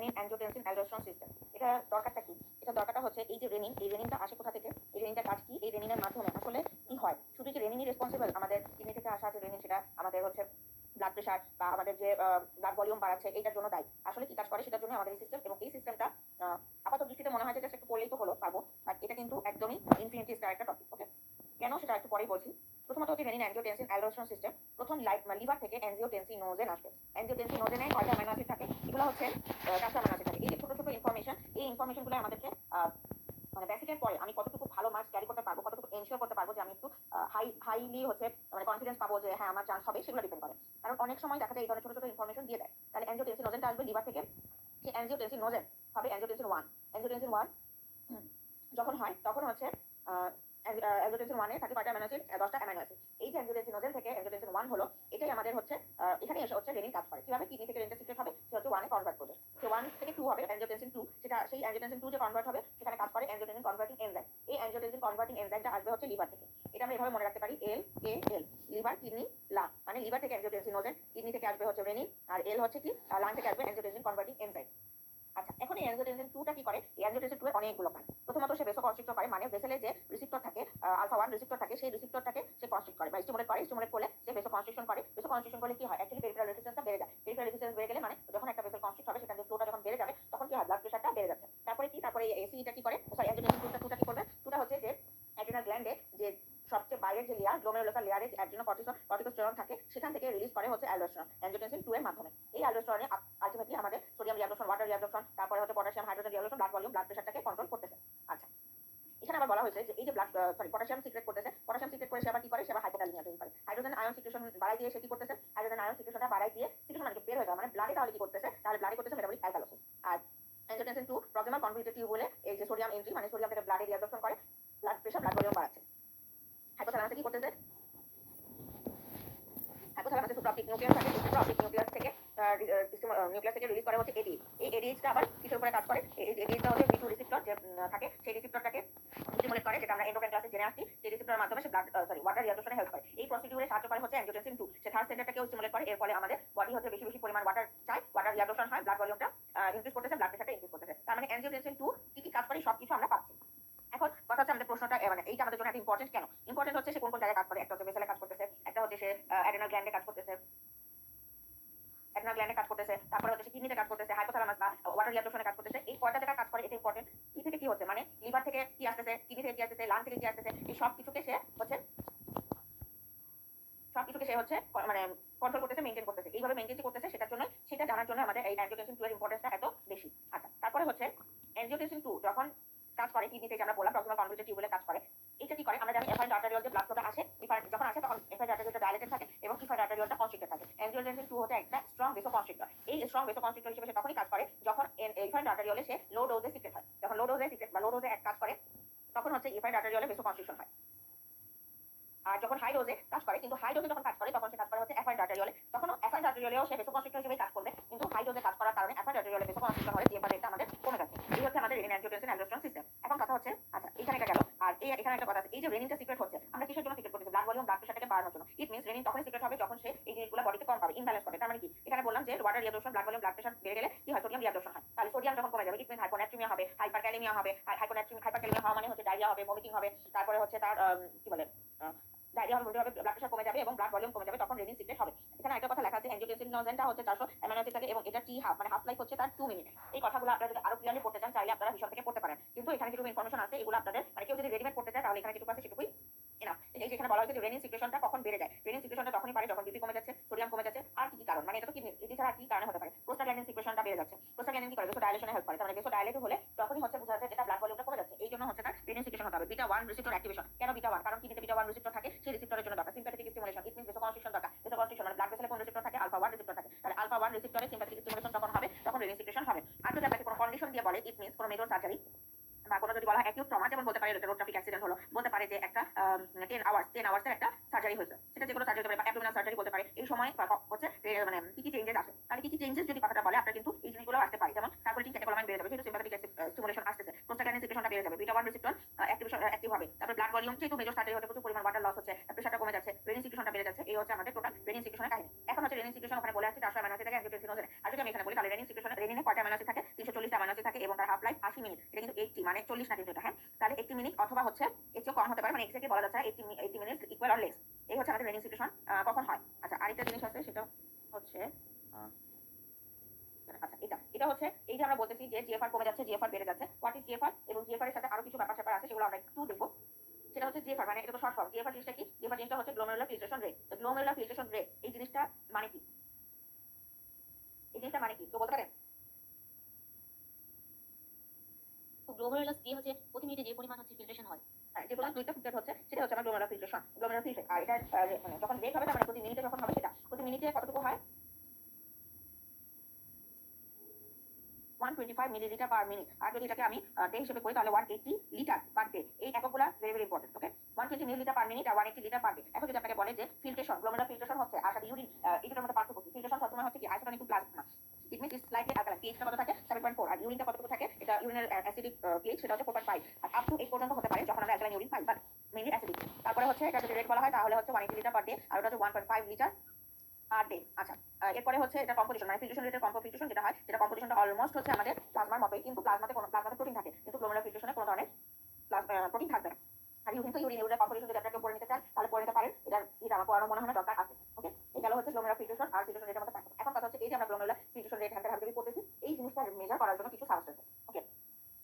Renin angiotensin aldosterone system. এটা দরকারটা কি? এটা দরকারটা হচ্ছে এই যে রেনিন, এই রেনিনটা আসে কোথা থেকে? এই রেনিনটার কাজ কি? এই রেনিনের মাধ্যমে আসলে কি হয়? শুধু কি রেনিনই রেসপন্সিবল আমাদের কিডনি থেকে আসা যে রেনিন, সেটা আমাদের হচ্ছে ব্লাড প্রেশার বা আমাদের যে ব্লাড ভলিউম বাড়াচ্ছে এইটার জন্য দায়ী। আসলে কি কাজ করে সেটার জন্য আমাদের এই সিস্টেম, এবং এই সিস্টেমটা আপাত দৃষ্টিতে মনে হয় যে একটু করলেই তো হলো, পারবো, বাট এটা কিন্তু একদমই ইনফিনিটি স্টার একটা টপিক। ওকে, কেন সেটা একটু পরেই বলছি। প্রথমত হচ্ছে রেনিন অ্যাঞ্জিওটেনসিন অ্যালডোস্টেরন সিস্টেম। প্রথম লিভার থেকে অ্যাঞ্জিওটেনসিনোজেন আসবে। অ্যাঞ্জিওটেনসিনোজেনে কয়টা অ্যামাইনো অ্যাসিড থাকে? এগুলো হচ্ছে 4টা অ্যামাইনো অ্যাসিড থাকে। এই যে ছোট ছোট ইনফরমেশন, এই ইনফরমেশনগুলো আমাদেরকে মানে বেসিকের পরে আমি কতটুকু ভালো মার্কস ক্যারি করতে পারবো, কতটুকু এনশিওর করতে পারবো যে আমি একটু হাইলি হচ্ছে মানে কনফিডেন্স পাবো যে হ্যাঁ আমার চান্স হবে, সেগুলো ডিপেন্ড করে। কারণ অনেক সময় দেখা যায় এই ধরনের ছোট ছোট ইনফরমেশন দিয়ে দেয়। তাহলে অ্যাঞ্জিওটেনসিনোজেনটা আসবে লিভার থেকে। সেই অ্যাঞ্জিওটেনসিনোজেন হবে অ্যাঞ্জিওটেনসিন 1। অ্যাঞ্জিওটেনসিন 1 যখন হয় তখন হচ্ছে অ্যাঞ্জিওটেনসিন 1 এ থাকে কয়টা অ্যামাইনো অ্যাসিড? 10টা অ্যামাইনো অ্যাসিড। এই যে অ্যাঞ্জিওটেনসিনোজেন থেকে অ্যাঞ্জিওটেনসিন 1 হলো, এটাই আমাদের হচ্ছে এখানে এসে হচ্ছে রেনিন কাজ করে। কিভাবে? কিডনি থেকে রেনিনটা সিক্রেট হবে, সে হচ্ছে 1 এ কনভার্ট করবে। সে 1 থেকে 2 হবে অ্যাঞ্জিওটেনসিন 2, সেটা সেই অ্যাঞ্জিওটেনসিন 2 যে কনভার্ট হবে সেখানে কাজ করে অ্যাঞ্জিওটেনসিন কনভার্টিং এনজাইম। এই অ্যাঞ্জিওটেনসিন কনভার্টিং এনজাইমটা আসবে হচ্ছে লিভার থেকে। এটা আমরা এভাবে মনে রাখতে পারি, এল কে এল, লিভার কিডনি লাং। মানে লিভার থেকে অ্যাঞ্জিওটেনসিনোজেন, কিডনি থেকে আসবে হচ্ছে রেনিন, আর এল হচ্ছে কি লাং থেকে আসবে অ্যাঞ্জিওটেনসিন কনভার্টিং এনজাইম। আচ্ছা, এখন এই অ্যাঞ্জিওটেনসিন 2টা কি করে? এই অ্যাঞ্জিওটেনসিন 2 এর অনেকগুলো কাজ। প্রথমত সে ভেসোকনস্ট্রিক্টর করে, মানে ভেসেলে যে রিসেপ্টর থাকে, আলফা 1 রিসেপ্টর থাকে, সেই রিসেপ্টরটাকে সে কনস্ট্রিক্ট করে বা স্টিমুলেট করে। স্টিমুলেট করলে সে ভেসোকনস্ট্রিকশন করে। ভেসোকনস্ট্রিকশন করলে কি হয়? অ্যাকচুয়ালি পেরিফেরাল রেজিস্ট্যান্সটা বেড়ে যায়। পেরিফেরাল রেজিস্ট্যান্স বেড়ে গেলে মানে যখন একটা ভেসেল কনস্ট্রিক্ট হবে, সেখানে ফ্লোটা যখন বেড়ে যাবে তখন কি হয়? ব্লাড প্রেশারটা বেড়ে যাচ্ছে। তারপরে কি? তারপরে এই এসিটা কি করে? সরি, অ্যাঞ্জিওটেনসিন 2টা কি করবে? 2টা হচ্ছে যে অ্যাড্রিনাল গ্ল্যান্ডে যে সবচেয়ে বাইরের যে লেয়ার, গ্লোমেরুলার লেয়ারে যে অ্যাড্রিনোকর্টিকোস্টেরন থাকে, সেখান থেকে রিলিজ করে হচ্ছে অ্যালডোস্টেরন অ্যাঞ্জিওটেনসিন 2 এর মাধ্যমে। এই অ্যালডোস্টেরনে আলটিমেটলি আমাদের সোডিয়াম রিঅ্যাবজর্পশন, ওয়াটার রিঅ্যাবজর্পশন, তারপরে হচ্ছে potassium hydrogen reabsorption, blood volume, blood প্রেশারটাকে কন্ট্রোল করতেছে। আচ্ছা, এখানে আবার বলা হয়েছে যে এই যে পটাশিয়াম সিক্রেট করতেছে, পটাশিয়াম সিক্রেট করে সে আবার কি করে? সে আবার হাইপোক্যালেমিয়া তৈরি করে। হাইড্রোজেন আয়ন সিক্রেশন বাড়াই দিয়ে সে কি করতেছে? হাইড্রোজেন আয়ন সিক্রেশনটা বাড়াই দিয়ে সিক্রেশন মানে বের হয়ে যাওয়া, মানে ব্লাডে তাহলে কি করতেছে? তাহলে ব্লাডে করতেছে মেটাবলিক অ্যালকালোসিস। আর অ্যাঞ্জিওটেনসিন 2 প্রক্সিমাল কনভলিউটেড টিউবুলে এই যে সোডিয়াম এন্ট্রি, মানে সোডিয়াম থেকে ব্লাডে রিঅ্যাবজর্পশন করে, ব্লাড প্রেশার, ব্লাড ভলিউম বাড়াচ্ছে। হাইপোথ্যালামাসে কি করতেছে? হাইপোথ্যালামাসে সুপ্রাঅপটিক নিউক্লিয়াস থাকে। এই সুপ্রাঅপটিক নিউক্লিয়াস থেকে নিউক্লিয়াস থেকে রিলিজ করে হচ্ছে এডিএইচ। এই এডিএইচটা আবার কিসের উপরে কাজ করে? এই এডিএইচটা হচ্ছে বি2 রিসেপ্টর যে থাকে, সেই রিসেপ্টরটাকে স্টিমুলেট করে, যেটা আমরা এন্ডোক্রাইন ক্লাসে জেনে আসছি। সেই রিসেপ্টরের মাধ্যমে সে ওয়াটার রিঅ্যাবজর্পশনে হেল্প করে। এই প্রসিডিউরে সাহায্য করে হচ্ছে অ্যাঞ্জিওটেনসিন 2। সে থার্ড সেন্টারটাকেও স্টিমুলেট করে। এর ফলে আমাদের বডি হচ্ছে বেশি বেশি পরিমাণ ওয়াটার চায়, ওয়াটার রিঅ্যাবজর্পশন হয়, ব্লাড ভলিউমটা ইনক্রিজ করতেছে, ব্লাড প্রেশারটা ইনক্রিজ করতেছে। তার মানে অ্যাঞ্জিওটেনসিন 2 কি কি কাজ করে সবকিছু আমরা পাচ্ছি। এখন কথা হচ্ছে আমাদের প্রশ্নটা মানে এইটা আমাদের জন্য এত ইম্পর্টেন্ট কেন? ইম্পর্টেন্ট হচ্ছে সে কোন কোন জায়গায় কাজ করে। একটা হচ্ছে ভেসেলে কাজ করতেছে, একটা হচ্ছে সে অ্যাডেনাল গ্ল্যান্ডে কাজ করতেছে, অ্যাডেনাল গ্ল্যান্ডে কাজ করতেছে, তারপরে হচ্ছে কিডনিতে কাজ করতেছে, হাইপোথ্যালামাস বা ওয়াটার রিঅ্যাবজর্পশনে কাজ করতেছে। এই কয়টা জায়গায় কাজ করে এটা ইম্পর্টেন্ট। কি থেকে কি হচ্ছে, মানে লিভার থেকে কি আসতেছে, কিডনি থেকে কি আসতেছে, লাং থেকে কি আসতেছে, এই সব কিছুকে সে হচ্ছে মানে কন্ট্রোল করতেছে, মেইনটেইন করতেছে। এইভাবে মেইনটেইন করতেছে, সেটার জন্য, সেটা জানার জন্য আমাদের এই অ্যাঞ্জিওটেনসিন 2 এর ইম্পর্টেন্সটা এত বেশি। আচ্ছা, তারপরে হচ্ছে অ্যাঞ্জিওটেনসিন 2 যখন কাজ করে কিডনিতে, যে আমরা বললাম প্রক্সিমাল কনভলিউটেড টিউবুলে কাজ করে, এটা কি করে? আমরা জানি এফাইন্ড আর্টেরিওল যে ব্লাড ফ্লোটা আসে, যখন আসে তখন এফাইন্ড আর্টেরিওলটা ডাইলেটেড থাকে এবং ইফাইন্ড আর্টেরিওলটা কনস্ট্রিক্টেড থাকে। অ্যাঞ্জিওটেনসিন 2 হচ্ছে একটা স্ট্রং ভেসোকনস্ট্রিক্টর। এই স্ট্রং ভেসোকনস্ট্রিক্টর হিসেবে সে তখনই কাজ করে যখন ইফাইন্ড আর্টেরিওলে সে লো ডোজে সিক্রেট হয়। যখন লো ডোজে সিক্রেট বা লো ডোজে কাজ করে, তখন হচ্ছে ইফাইন্ড আর্টেরিওলে ভেসোকনস্ট্রিকশন হয়। আর যখন হাই ডোজে কাজ করে, কিন্তু হাই ডোজে যখন কাজ করে তখন সে কাজ করে হচ্ছে অ্যাফাইন্ড আর্টেরিওলে। তখন অ্যাফাইন্ড আর্টেরিওলেও সে ভেসোকনস্ট্রিক্টর হিসেবে কাজ করবে, কিন্তু হাই ডোজে কাজ করার কারণে অ্যাফাইন্ড আর্টেরিওলে ভেসোকনস্ট্রিকশন হলে টিএফআর রেটটা আমাদের কমে যাচ্ছে। এই হচ্ছে আমাদের রেনিন অ্যাঞ্জিওটেনসিন অ্যালডোস্টেরন সিস্টেম। এখন কথা হচ্ছে, আচ্ছা এখানে এটা গেল, আর এখানে একটা কথা আছে, এই যে রেনিনটা সিক্রেট হচ্ছে, আমরা কিসের জন্য সিক্রেট করতেছি? ব্লাড ভলিউম, ব্লাড প্রেশারটাকে বাড়ানোর জন্য। ইট মিন্স রেনিন তখনই সিক্রেট হবে যখন সে এই জিনিসগুলো বডিতে কম পাবে, ইমব্যালেন্স পাবে। তার মানে কি? এখানে বললাম যে water reabsorption, blood volume, blood pressure বেড়ে গেলে কি হয়? সোডিয়াম রিঅ্যাবজর্পশন হয়। তাহলে সোডিয়াম যখন কমে যাবে, ইট মিন্স হাইপোন্যাট্রিমিয়া হবে, হাইপারক্যালেমিয়া হবে। আর হাইপারক্যালেমিয়া হওয়া মানে হচ্ছে ডায়রিয়া হবে, ভমিটিং হবে, তারপরে হচ্ছে তার কি বলে ডায়রিয়া হবে, ব্লাড প্রেশার কমে যাবে এবং ব্লাড ভলিউম কমে যাবে, তখন রেনিন সিক্রেট হবে। এখানে একটা কথা লেখা আছে, অ্যাঞ্জিওটেনসিনোজেনটা হচ্ছে 400 অ্যামাইনো অ্যাসিড থাকে এবং এটা টি হাফ, মানে হাফ লাইফ হচ্ছে তার 2 মিনিট। এই কথাগুলো আপনারা যদি আরো ক্লিয়ারলি পড়তে চান, চাইলে আপনারা ভিশন থেকে পড়তে পারেন। কিন্তু এখানে যেটুকু ইনফরমেশন আছে, এগুলো আপনাদের মানে কেউ যদি রেডিমেড পড়তে চায় তাহলে এখানে যেটুকু আছে সেটুকুই এনাফ। এই যে এখানে বলা হয়েছে যে রেনিন সিক্রেশনটা কখন বেড়ে যায়? রেনিন সিক্রেশনটা তখনই পারে যখন বিপি কমে যাচ্ছে, সোডিয়াম কমে যাচ্ছে। আর কি কি কারণ? মানে এটা তো কিডনি, এটি ছাড়া আর কি কারণে হতে পারে? প্রোস্টাগ্ল্যান্ডিন সিক্রেশনটা বেড়ে যাচ্ছে। প্রোস্টাগ্ল্যান্ডিন কি করে? ভেসোডাইলেশনে হেল্প করে। তার মানে ভেসোডাইলেট হলে তখনই হচ্ছে বোঝা যাচ্ছে যেটা ব্লাড ভলিউমটা কমে যাচ্ছে। এই জন্য হচ্ছে তার রেনিন সিক্রেশন হতে হবে। Beta 1 receptor activation. কেন বিটা 1? কারণ কিডনিতে বিটা 1 রিসেপ্টর থাকে, সেই রিসেপ্টরের জন্য দরকার সিম্প্যাথেটিক স্টিমুলেশন। ইট মিন্স ভেসোকনস্ট্রিকশন দরকার। ভেসোকনস্ট্রিকশন মানে ব্লাড ভেসেলে কোন রিসেপ্টর থাকে? আলফা 1 রিসেপ্টর থাকে। তাহলে আলফা 1 রিসেপ্টরে সিম্প্যাথেটিক স্টিমুলেশন যখন হবে, তখন রেনিন সিক্রেশন হবে। আর যদি আপনাকে কোনো কন্ডিশন দিয়ে বলে, ইট মিন্স কোনো মেজর সার্জারি বা কোনো যদি বলা হয় অ্যাকিউট ট্রমা, যেমন বলতে পারে রোড ট্রাফিক অ্যাক্সিডেন্ট হলো, বলতে পারে যে একটা 10 আওয়ার্সের একটা সার্জারি হয়েছে, সেটা যে কোনো সার্জারি হতে পারে বা অ্যাবডোমিনাল সার্জারি বলতে পারে। এই সময় হচ্ছে মানে কি কি চেঞ্জেস আসে। তাহলে কি কি চেঞ্জেস যদি কথাটা বলে, আপনার কিন্তু এই জিনিসগুলো আসতে পারে। যেমন সার্কুলেটিং ক্যাটেকোলামাইন বেড়ে যাবে, যেহেতু সিম্প্যাথেটিক স্টিমুলেশন আসতেছে। প্রোস্টাগ্ল্যান্ডিন সিক্রেশনটা বেড়ে যাবে, বিটা 1 রিসেপ্টর অ্যাক্টিভ হবে। তারপর ব্লাড ভলিউম, যেহেতু মেজর সার্জারি হতে প্রচুর পরিমাণ ওয়াটার লস হচ্ছে, প্রেশারটা কমে যাচ্ছে, রেনিন সিক্রেশনটা বেড়ে যাচ্ছে। এই হচ্ছে আমাদের টোটাল রেনিন সিক্রেশনের কাহিনী। এখন হচ্ছে রেনিন সিক্রেশন ওখানে বলে আসছে 400 অ্যামাইনো অ্যাসিড থাকে অ্যাঞ্জিওটেনসিনোজেন। আর যদি আমি এখানে বলি তাহলে রেনিন সিক্রেশন রেনিনে কয়টা অ্যামাইনো অ্যাসিড থাকে? 340 টা অ্যামাইনো অ্যাসিড থাকে এবং তার হাফ লাইফ 80 মিনিট। এটা কিন্তু 80 মানে 40 না কিন্তু এটা, হ্যাঁ। তাহলে 80 মিনিট অথবা হচ্ছে এর চেয়েও কম হতে পারে, মানে এক্সাক্টলি বলা যাচ্ছে 80 মিনিট ইকুয়াল অর লেস। এই হচ্ছে আমাদের রেনিন সিক্রেশন কখন হয়। আচ্ছা, আরেকটা জিনিস আছে সেটা হচ্ছে আচ্ছা এটা হচ্ছে এই যে আমরা বলতেছি যে জিএফআর কমে যাচ্ছে, জিএফআর বেড়ে যাচ্ছে। What is GFR? এবং জিএফআর এর সাথে আরো কিছু ব্যাপার আছে সেগুলো আমরা একটু দেখবো। সেটা হচ্ছে জিএফআর মানে এটা তো শর্ট ফর্ম। জিএফআর জিনিসটা কি? জিএফআর জিনিসটা হচ্ছে গ্লোমেরুলার ফিল্ট্রেশন রেট। তো গ্লোমেরুলার ফিল্ট্রেশন রেট এই জিনিসটা মানে কি? এই জিনিসটা মানে কি তো বলতে পারেন? তো গ্লোমেরুলাস দিয়ে হচ্ছে প্রতি মিনিটে যে পরিমাণ হচ্ছে ফিল্ট্রেশন হয়, হ্যাঁ, যে কোনো দুইটা ফিল্টার হচ্ছে সেটা হচ্ছে আমার গ্লোমেরুলার ফিল্ট্রেশন, গ্লোমেরুলার ফিল্ট্রেট। আর এটা মানে যখন রেট হবে তার মানে প্রতি মিনিটে যখন হবে সেটা প্রতি মিনিটে কতটুকু হয়? 125 মিলিলিটার পার মিনিট। আর যদি এটাকে আমি ডে হিসেবে করি তাহলে 180 লিটার পার ডে। এই এককগুলো ভেরি ভেরি ইম্পর্টেন্ট। ওকে, 120 মিলিলিটার পার মিনিট আর 180 লিটার পার ডে। এখন যদি আপনাকে বলে যে ফিল্ট্রেশন, গ্লোমেরুলার ফিল্ট্রেশন হচ্ছে আর সাথে ইউরিন, এই দুটোর মধ্যে পার্থক্য কি? ফিল্ট্রেশন সবসময় হচ্ছে কি isotonic to plasma. It means it's slightly alkaline. পিএইচটা কত থাকে? 7.4। আর ইউরিনটা কতটুকু থাকে? এটা ইউরিনের অ্যাসিডিক পিএইচ সেটা হচ্ছে 4.5। আর আপ টু 8 পর্যন্ত হতে পারে যখন আমরা alkaline urine pi, but mainly acidic. তারপরে হচ্ছে এটা যদি রেট বলা হয় তাহলে হচ্ছে 180 লিটার পার ডে আর ওটা হচ্ছে 1.5 লিটার পার ডে। আচ্ছা, এরপরে হচ্ছে এটা কম্পোজিশন, মানে ফিল্ট্রেশন রেটের কম্পোজিশন যেটা হয় সেটা কম্পোজিশনটা অলমোস্ট হচ্ছে আমাদের প্লাজমার মতোই, কিন্তু প্লাজমাতে প্রোটিন থাকে, কিন্তু গ্লোমেরুলার ফিল্ট্রেশনে কোনো ধরনের প্রোটিন থাকবে না। আর ইউরিনের কম্পোজিশন যদি আপনাকে পড়ে নিতে চান তাহলে পড়ে নিতে পারেন। এটা আমার পড়ানোর মনে হয় না দরকার আছে। ওকে, এই গেল হচ্ছে গ্লোমেরুলার ফিল্ট্রেশন আর ফিল্ট্রেশন রেটের মধ্যে পার্থক্য। এখন কথা হচ্ছে এই যে আমরা গ্লোমেরুলার ফিল্ট্রেশন রেট হ্যান্ডেল হাতে করতেছি, এই জিনিসটা মেজার করার জন্য কিছু সাবস্টেন্স আছে। ওকে,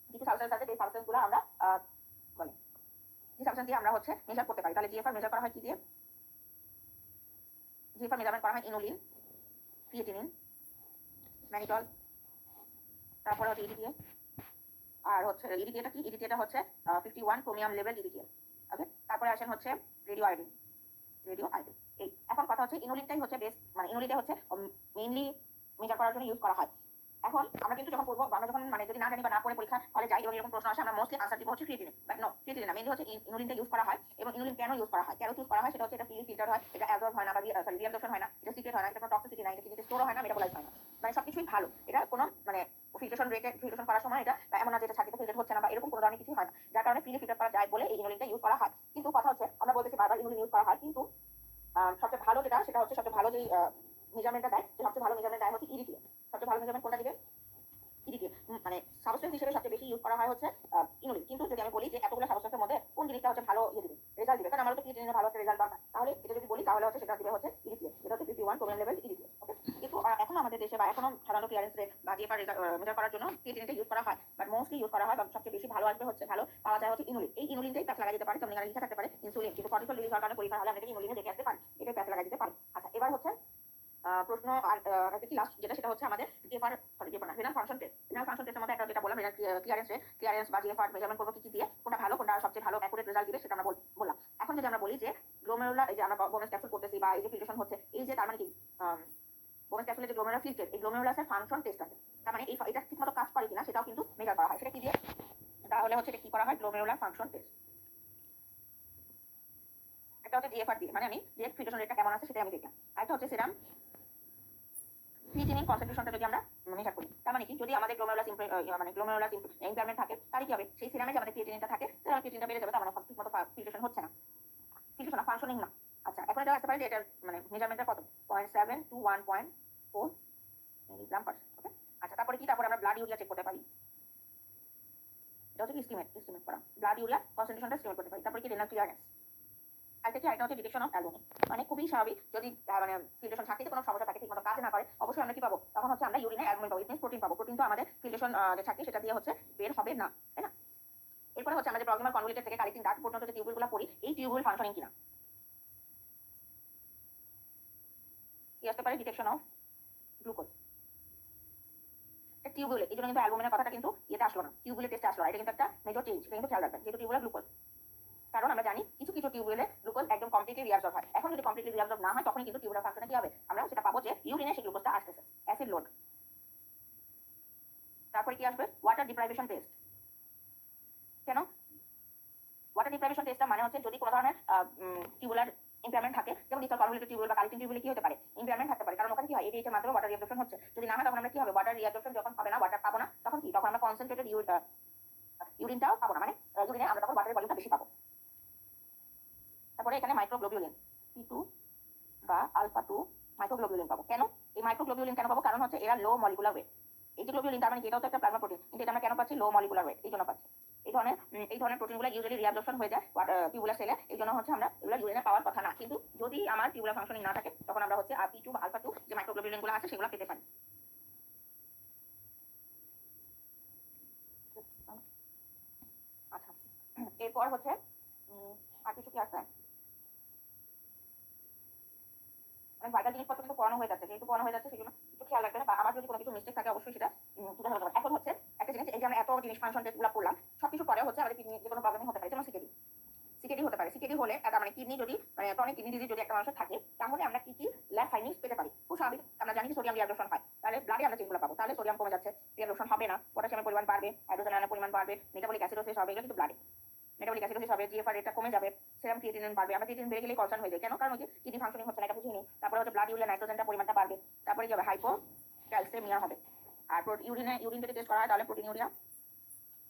কিছু সাবস্টেন্স আছে, এই সাবস্টেন্সগুলো আমরা মানে যে সাবস্টেন্স দিয়ে আমরা হচ্ছে মেজার করতে পারি। তাহলে জিএফআর মেজার করা হয় কি দিয়ে? জিএফআর মেজারমেন্ট করা হয় ইনুলিন, ক্রিয়েটিনিন, ম্যানিটল, তারপরে হচ্ছে ইডিটিএ। আর হচ্ছে ইডিটিএটা কি? ইডিটিএটা হচ্ছে 51 ক্রোমিয়াম লেভেল ইডিটিএ। ওকে, তারপরে আসেন হচ্ছে রেডিও আয়োডিন। এই এখন কথা হচ্ছে ইনুলিনটাই হচ্ছে বেস্ট, মানে ইনুলিনটা হচ্ছে মেইনলি মেজার করার জন্য ইউজ করা হয়। এখন আমরা কিন্তু যখন পড়বো, আমরা যখন মানে যদি না জানি বা না পড়ে পরীক্ষা হলে যাই এবং এরকম প্রশ্ন আসে, আমরা মোস্টলি আনসার দিব হচ্ছে ক্রিয়েটিনিন, বাট নো, ক্রিয়েটিনিন না, মেইনলি হচ্ছে ইনুলিনটা ইউজ করা হয়। এবং ইনুলিন কেন ইউজ করা হয়, কেন ইউজ করা হয় সেটা হচ্ছে এটা ফ্রিলি ফিল্টার হয়, এটা অ্যাবজর্ব হয় না বা রিঅ্যাবজর্পশন হয় না, এটা সিক্রেট হয় না, এটা কোনো টক্সিসিটি নাই, এটা কিছু স্টোর হয় না, মেটাবলাইজ হয় না, মানে সবকিছুই ভালো। এটা কোনো মানে ফিল্ট্রেশন রেটে ফিল্ট্রেশন করার সময় এটা এমন না যে এটা ছাকিতে ফিল্টার হচ্ছে না বা এরকম কোনো ধরনের কিছুই হয় না, যার কারণে ফ্রিলি ফিল্টার করা যায় বলে এই ইনুলিনটা ইউজ করা হয়। কিন্তু কথা হচ্ছে আমরা বলতেছি বারবার ইনুলিন ইউজ করা হয়, কিন্তু সবচেয়ে ভালো যেটা সেটা হচ্ছে সবচেয়ে ভালো যে মেজারমেন্টটা দেয়, সবচেয়ে ভালো মেজারমেন্ট দেয় হচ্ছে ইডিটিএ। সবচেয়ে ভালো মেজারমেন্ট কোনটা দিবে? ইডিটিএ। মানে সাবস্টেন্স হিসেবে সবচেয়ে বেশি ইউজ করা হয় হচ্ছে ইনুলিন। কিন্তু যদি আমি বলি যে এতগুলো সাবস্টেন্সের মধ্যে কোন জিনিসটা হচ্ছে ভালো দিবে, রেজাল্ট দিবে, কারণ আমার তো ক্রিয়েটিনিনের ভালো একটা রেজাল্ট দরকার, তাহলে এটা যদি বলি তাহলে হচ্ছে সেটা দিবে হচ্ছে ইডিটিএ। এটা হচ্ছে 51 ক্রোমিয়াম লেভেল ইডিটিএ। ওকে, কিন্তু এখন আমাদের দেশে বা এখনো সাধারণত ক্লিয়ারেন্স রেট বা জিএফআর মেজার করার জন্য ক্রিয়েটিনিনটা ইউজ করা হয়, বাট মোস্টলি ইউজ করা হয় বা সবচেয়ে বেশি ভালো আসবে হচ্ছে ভালো পাওয়া যায় হচ্ছে ইনুলিন। এই ইনুলিনটাই প্যাচ লাগা যেতে পারে, যেমন এখানে লেখা থাকতে পারে ইনসুলিন, কিন্তু কর্টিসল রিলিজ হওয়ার কারণে পরীক্ষা হলে আমরা ইনুলিনে দেখে আসতে পারি, এটা প্যাচ লাগা যেতে পারে। আচ্ছা, এবার হচ্ছে প্রশ্ন আর কি লাস্ট যেটা সেটা হচ্ছে আমাদের জিএফআর জিএফআর না renal function test. Renal function টেস্টের মধ্যে একটা যেটা বললাম রেনাল ক্লিয়ারেন্স বা জিএফআর মেজারমেন্ট করবো কি দিয়ে, কোনটা ভালো কোনটা সবচেয়ে ভালো অ্যাকুরেট রেজাল্ট দিবে সেটা আমরা বললাম। এখন যদি আমরা বলি যে গ্লোমেরুলার, এই যে আমরা বোমাস ক্যাপসুল করতেছি বা এই যে ফিল্ট্রেশন হচ্ছে, এই যে তার মানে কি বোমাস ক্যাপসুলের যে গ্লোমেরুলার ফিল্টার, এই গ্লোমেরুলাসের ফাংশন টেস্ট আছে, তার মানে এটা ঠিকমতো কাজ করে কিনা সেটাও কিন্তু মেজার করা হয়। সেটা কি দিয়ে? তাহলে হচ্ছে এটা কি করা হয়? Glomerular function test. একটা হচ্ছে জিএফআর দিয়ে, মানে আমি যে ফিল্ট্রেশন রেটটা কেমন আছে সেটা আমি দেখলাম। আরেকটা হচ্ছে সিরাম ক্রিয়েটিনিন কনসেন্ট্রেশনটা যদি আমরা মেজার করি, তার মানে কি যদি আমাদের গ্লোমেরুলাস ইমপ্যারমেন্ট থাকে তাহলে কি হবে? সেই সিরামে যে আমাদের ক্রিয়েটিনিনটা থাকে তাহলে ক্রিয়েটিনিনটা বেড়ে যাবে, তার মানে ঠিকমতো ফিল্ট্রেশন হচ্ছে না, ফিল্ট্রেশন না ফাংশনিং না। আচ্ছা, এখন এটা আসতে পারে যে এটা মানে মেজারমেন্টটা কত? 0.7 to 1.4 মিলিগ্রাম পার। ওকে, আচ্ছা, তারপরে কি? তারপরে আমরা ব্লাড ইউরিয়া চেক করতে পারি, এটা হচ্ছে এস্টিমেট করা ব্লাড ইউরিয়া কনসেন্ট্রেশনটা এস্টিমেট করতে পারি। তারপরে কি? Renal clearance. আরেকটা হচ্ছে ডিটেকশন অফ অ্যালবুমিন, মানে খুবই স্বাভাবিক যদি মানে ফিল্ট্রেশন থাকতে কোনো সমস্যা থাকে, ঠিকমতো কাজ না করে, অবশ্যই আমরা কি পাবো? তখন হচ্ছে আমরা ইউরিনে অ্যালবুমিন পাবো, ইট মিন্স প্রোটিন পাবো। প্রোটিন তো আমাদের ফিল্ট্রেশন যে থাকে সেটা দিয়ে হচ্ছে বের হবে না, তাই না? এরপরে হচ্ছে আমরা যে প্রক্সিমাল কনভলিউটেড থেকে কালেক্টিং ডাক্ট পর্যন্ত যে টিউবুলগুলো পড়ি, এই টিউবুল ফাংশনিং কিনা, কি আসতে পারে? Detection of glucose. টিউবুলে, এই জন্য কিন্তু অ্যালবুমিনের কথাটা কিন্তু ইয়েতে আসলো না, টিউবুলের টেস্টে আসলো। এটা কিন্তু একটা মেজর চেঞ্জ, এটা কিন্তু খেয়াল রাখবেন, যেহেতু টিউবুলার গ্লুকোজ। কারণ আমরা জানি কিছু কিছু টিউবুলে গ্লুকোজ একদম কমপ্লিটলি রিঅ্যাবজর্ব হয়। এখন যদি কমপ্লিটলি রিঅ্যাবজর্ব না হয় তখন কিন্তু টিউবুলার ফাংশনে কি হবে? আমরা সেটা পাবো যে ইউরিনে সেই গ্লুকোজটা আসতেছে, অ্যাসিড লোড। তারপরে কি আসবে? Water deprivation test. কেন ওয়াটার ডিপ্রাইভেশন টেস্টটা? মানে হচ্ছে যদি কোনো ধরনের টিউবুলার ইমপ্যারমেন্ট থাকে, যেমন ডিসটাল কনভলিউটেড টিউবুল বা কালেক্টিং টিউবুলে কি হতে পারে? ইমপ্যারমেন্ট থাকতে পারে, কারণ ওখানে কি হয়? এডিএইচ এর মাধ্যমে ওয়াটার রিঅ্যাবজর্পশন হচ্ছে। যদি না হয় তখন আমরা কি হবে? ওয়াটার রিঅ্যাবজর্পশন যখন হবে না, ওয়াটার পাবো না, তখন কি? তখন আমরা কনসেন্ট্রেটেড ইউরিনটাও পাবো না, মানে ইউরিনে আমরা তখন ওয়াটারের ভলিউমটা বেশি পাবো। তারপরে এখানে মাইক্রোগ্লোবিউলিন P2 বা আলফা 2 মাইক্রোগ্লোবিউলিন পাবো। কেন এই মাইক্রোগ্লোবিউলিন কেন পাবো? কারণ হচ্ছে এরা লো মলিকুলার ওয়েট। এই যে গ্লোবিউলিন তার মানে এটাও তো একটা প্লাজমা প্রোটিন, কিন্তু এটা আমরা কেন পাচ্ছি? লো মলিকুলার ওয়েট, এই জন্য পাচ্ছি। এই ধরনের প্রোটিনগুলো ইউজুয়ালি রিঅ্যাবজর্পশন হয়ে যায় টিউবুলার সেলে, এই জন্য হচ্ছে আমরা এগুলো ইউরিনে পাওয়ার কথা না। কিন্তু যদি আমার টিউবুলার ফাংশনিং না থাকে তখন আমরা হচ্ছে P2 বা আলফা 2 যে মাইক্রোগ্লোবিউলিনগুলো আছে সেগুলো পেতে পারি। আচ্ছা, এরপর হচ্ছে আর কিছু কি আছে? অনেক ভাইটাল জিনিসপত্র কিন্তু পড়ানো হয়ে যাচ্ছে, যেহেতু পড়ানো হয়ে যাচ্ছে সেজন্য একটু খেয়াল রাখবেন, বা আমার যদি কোনো কিছু মিস্টেক থাকে অবশ্যই সেটা সুধার হতে পারে। এখন হচ্ছে একটা জিনিস, এই যে আমরা এত জিনিস ফাংশন টেস্টগুলো করলাম, সবকিছু পরে হচ্ছে আমাদের কিডনি যে কোনো প্রবলেমই হতে পারে, যেমন সিকেডি হতে পারে। সিকেডি হলে তার মানে কিডনি যদি ক্রনিক কিডনি ডিজিজ যদি একটা মানুষের থাকে, তাহলে আমরা কি কি ল্যাব ফাইন্ডিংস পেতে পারি? খুব স্বাভাবিক, আমরা জানি সোডিয়াম রিঅ্যাবজর্পশন হয়, তাহলে ব্লাডে আমরা যেগুলো পাবো, তাহলে সোডিয়াম কমে যাচ্ছে, রিঅ্যাবজর্পশন হবে না, পটাশিয়ামের পরিমাণ বাড়বে, হাইড্রোজেন আয়নের পরিমাণ বাড়বে, মেটাবলিক অ্যাসিডোসিস হবে, এগুলো কিন্তু ব্লাডে মেটাবলিক অ্যাসিডোসিস হবে, জিএফআর রেটটা কমে যাবে, সেরাম ক্রিয়েটিনিন বাড়বে। আমরা ক্রিয়েটিনিন বেড়ে গেলেই কনসার্ন হয়ে যায়, কেন? কারণ ওই যে কিডনি ফাংশনিং হচ্ছে না, এটা বুঝিনি। তারপরে হচ্ছে ব্লাড ইউরিয়া নাইট্রোজেনটা পরিমাণটা বাড়বে, তারপরে কি হবে? হাইপো ক্যালসিয়ামিয়া হবে। আর ইউরিন যদি টেস্ট করা হয় তাহলে প্রোটিন ইউরিয়া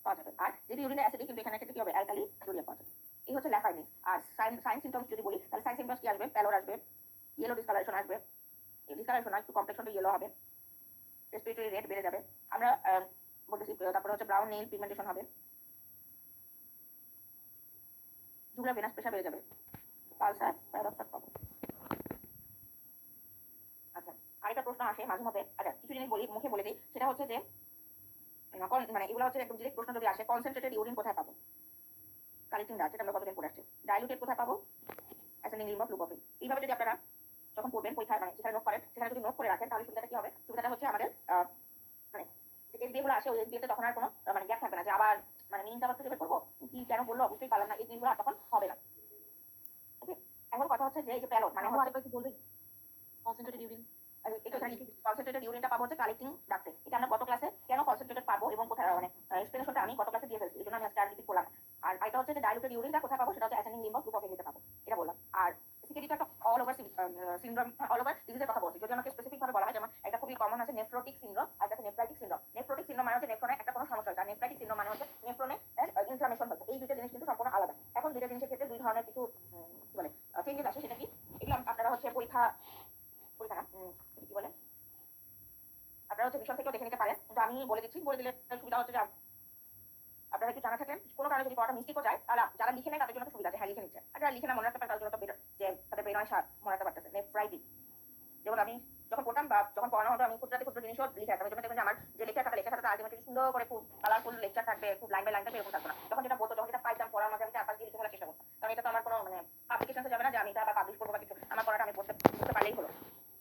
পাওয়া যাবে। আর যদি ইউরিনে অ্যাসিডিক, কিন্তু এখানে ক্ষেত্রে কি হবে? অ্যালকালি ইউরিয়া পাওয়া যাবে। এই হচ্ছে ল্যাব ফাইন্ডিংস। আর সাইন সিমটমস যদি বলি, তাহলে সাইন সিমটমস কি আসবে? প্যালোর আসবে, ইয়েলো ডিসকালারেশন আসবে, এই ডিসকালারেশন একটু কমপ্লেক্সনটা ইয়েলো হবে, রেসপিরেটরি রেট বেড়ে যাবে, আমরা বলতেছি। তারপরে হচ্ছে ব্রাউন নেইল পিগমেন্টেশন হবে, জুগুলার ভেনাস প্রেশার বেড়ে যাবে, পালসার প্যারাডক্সাস পাবো। আচ্ছা, আরেকটা প্রশ্ন আসে মাঝে মধ্যে, আচ্ছা কিছু জিনিস বলি, মুখে বলে দিই, সেটা হচ্ছে যে মানে এগুলো হচ্ছে একদম ডিরেক্ট প্রশ্ন যদি আসে, কনসেন্ট্রেটেড ইউরিন কোথায় পাবো? কালেক্টিং ডাস্ট, যেটা আমরা কতদিন পড়ে আসছি। ডাইলুটেড কোথায় পাবো? অ্যাসেন্ডিং লিম্ব অফ লুকোফিল। এইভাবে যদি আপনারা যখন পড়বেন পরীক্ষায়, মানে যেখানে নোট করেন সেখানে যদি নোট করে রাখেন, তাহলে সুবিধাটা কি হবে? সুবিধাটা হচ্ছে আমাদের মানে যে এসবিএ গুলো আসে, ওই এসবিএতে তখন আর কোনো মানে গ্যাপ থাকবে না, যে আবার মানে মিনিংটা আবার খুঁজে বের করবো, কি কেন বললো বুঝতেই পারলাম না, এই জিনিসগুলো আর তখন হবে না। ওকে, এখন কথা হচ্ছে যে এই যে প্যালোড মানে হচ্ছে কি বলবেন? কনসেন্ট্রেটেড ইউরিন কনসেন্ট্রেটেড ইউরিনটা পাবো হচ্ছে কালেক্টিং ডাক্টে। এটা আমরা গত ক্লাসে কেন কনসেন্ট্রেটেড পাবো এবং কোথায়, মানে এক্সপ্লেনেশনটা আমি গত ক্লাসে দিয়ে ফেলছি, এই জন্য আমি আজকে আর রিপিট করলাম। আর এটা হচ্ছে যে ডাইলুটেড ইউরিনটা কোথায় পাবো? সেটা হচ্ছে অ্যাসেন্ডিং লিম্ব অফ লুকোফিলিতে পাবো, এটা বললাম। আর সিকেডিটা একটা all over syndrome, all over ডিজিজের কথা বলছি। যদি আমাকে স্পেসিফিক ভাবে বলা হয়, যেমন একটা খুবই কমন আছে নেফ্রোটিক সিনড্রোম, আর একটা নেফ্রাইটিক সিনড্রোম। নেফ্রোটিক সিনড্রোম মানে হচ্ছে নেফ্রনে একটা কোনো সমস্যা হচ্ছে, আর নেফ্রাইটিক সিনড্রোম মানে হচ্ছে নেফ্রনে ইনফ্লামেশন হচ্ছে। এই দুটো জিনিস কিন্তু সম্পূর্ণ আলাদা। এখন দুটো জিনিসের ক্ষেত্রে দুই ধরনের কিছু কি বলে চেঞ্জেস আসে, সেটা কি? এগুলো আপনারা হচ্ছে পরীক্ষা না কি বলে, আপনারা হচ্ছে বিষয় থেকেও দেখে নিতে পারেন, কিন্তু আমি বলে দিচ্ছি, বলে দিলে সুবিধা হচ্ছে যে আপনারা একটু জানা থাকেন। কোনো কারণে যদি পড়াটা মিস্টেকও যায়, তাহলে যারা লিখে নেয় তাদের জন্য তো সুবিধা আছে, হ্যাঁ লিখে নিচ্ছে। আর যারা লিখে না মনে রাখতে পারে তাদের জন্য তো বেটার, যে তাদের ব্রেন সার মনে রাখতে পারতেছে। নেফ্রাইটিক, যেমন আমি যখন পড়তাম বা যখন পড়ানো হতো, আমি ক্ষুদ্রাতে ক্ষুদ্র জিনিসও লিখে রাখতাম। যেমন দেখবেন যে আমার যে লেকচার থাকতো আলটিমেটলি সুন্দর করে খুব কালারফুল লেকচার থাকবে, খুব লাইন বাই লাইন থাকবে, এরকম থাকতো না। যখন যেটা বলতো, যখন যেটা পাইতাম পড়ার মাঝে আমি 4-5 দিয়ে লিখে ফেলার চেষ্টা করতাম, কারণ এটা তো আমার কোনো মানে পাবলিকেশনে যাবে না যে আমি এটা আবার পাবলিশ করবো বা কিছু, আমার পড়াটা আমি বুঝতে পারলেই হলো।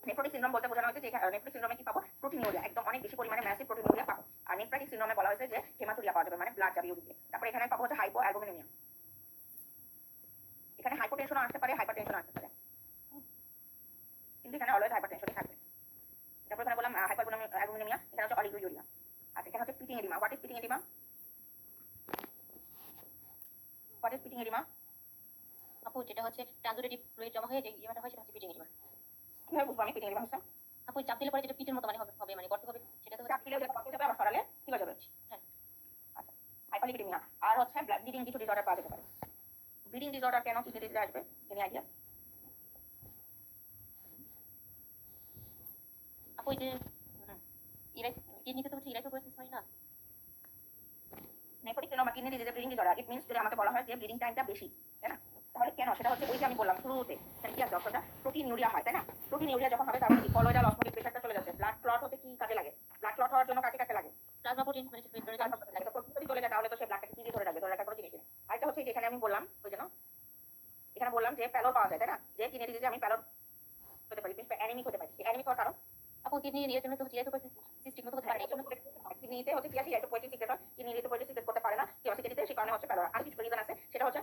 নেফ্রোটিক সিনড্রোম বলতে বোঝানো হয়েছে যে নেফ্রোটিক সিনড্রোমে কি পাবো? প্রোটিন ইউরিয়া, একদম অনেক বেশি পরিমাণে ম্যাসিভ প্রোটিন ইউরিয়া পাবো। আর নেফ্রাইটিক সিনড্রোমে বলা হয়েছে যে হেমাটোরিয়া পাওয়া যাবে, মানে ব্লাড যাবে ইউরিনে। তারপরে এখানে পাবো হচ্ছে হাইপো অ্যালবুমিনেমিয়া, এখানে হাইপোটেনশনও আসতে পারে, হাইপারটেনশনও আসতে পারে, কিন্তু এখানে অলওয়েজ হাইপারটেনশনই থাকবে। তারপর এখানে বললাম হাইপো অ্যালবুমিনেমিয়া, এখানে হচ্ছে অলিগোইউরিয়া। আচ্ছা, এখানে হচ্ছে pitting oedema. What is pitting oedema? What is pitting oedema? আপু যেটা হচ্ছে ট্রানজিটিভ ফ্লুইড জমা হয়ে যে ইয়েটা হয় সেটা হচ্ছে পিটিং এডিমা। কিভাবে বুঝবো আমি পিটিং এডিমা হচ্ছে? আপু চাপ দিলে পরে যেটা পিটের মতো মানে হবে মানে গর্ত হবে, সেটা তো চাপ দিলে যেটা পাওয়া যাবে, আবার সরালে কি হয়ে যাবে? হ্যাঁ। আচ্ছা, হাইপারলিপিডেমিয়া। আর হচ্ছে ব্লিডিং কিছু ডিসঅর্ডার পাওয়া যেতে পারে। ব্লিডিং ডিসঅর্ডার কেন কিডনি ডিজিজে আসবে? Any idea? আপু যে কিডনিতে তো হচ্ছে ইরাইথ্রোপোয়েসিস হয় না? নেফ্রোটিক সিনড্রোম বা কিডনি ডিজিজে ব্লিডিং ডিসঅর্ডার, ইট মিন্স যদি আমাকে বলা হয় যে ব্লিডিং টাইমটা বেশি, তাই না? তাহলে কেন? সেটা হচ্ছে ওই যে আমি বললাম শুরুতে, তাহলে কি আছে অপশনটা? প্রোটিন ইউরিয়া হয়, তাই না? প্রোটিন ইউরিয়া যখন হবে তার মানে কলোইডাল অসমোটিক প্রেসারটা চলে যাচ্ছে। ব্লাড ক্লট হতে কি কাজে লাগে? ব্লাড ক্লট হওয়ার জন্য কাকে কাকে লাগে? প্লাজমা প্রোটিন মানে যদি চলে যায় তাহলে তো সে ব্লাডটাকে কি দিয়ে ধরে রাখবে? ধরে রাখার কোনো জিনিস নেই। আরেকটা হচ্ছে যেখানে আমি বললাম ওই জন্য এখানে বললাম যে প্যালোর পাওয়া যায়, তাই না? যে কিডনি ডিজিজে আমি প্যালোর হতে পারি, অ্যানিমিক হতে পারি। অ্যানিমিক হওয়ার কারণ আপু কিডনি এর জন্য তো হচ্ছে ইরাইথ্রোপোয়েসিস ঠিকমতো হতে পারে না, এই জন্য কিডনিতে হচ্ছে কি আছে? ইরাইথ্রোপোয়েটিক সিক্রেট হয়, কিডনি ইরাইথ্রোপোয়েটিক সিক্রেট করতে পারে না কিডিনিতে, সেই কারণে হচ্ছে প্যালোর। আর কিছু রিজন আছে, সেটা হচ্ছে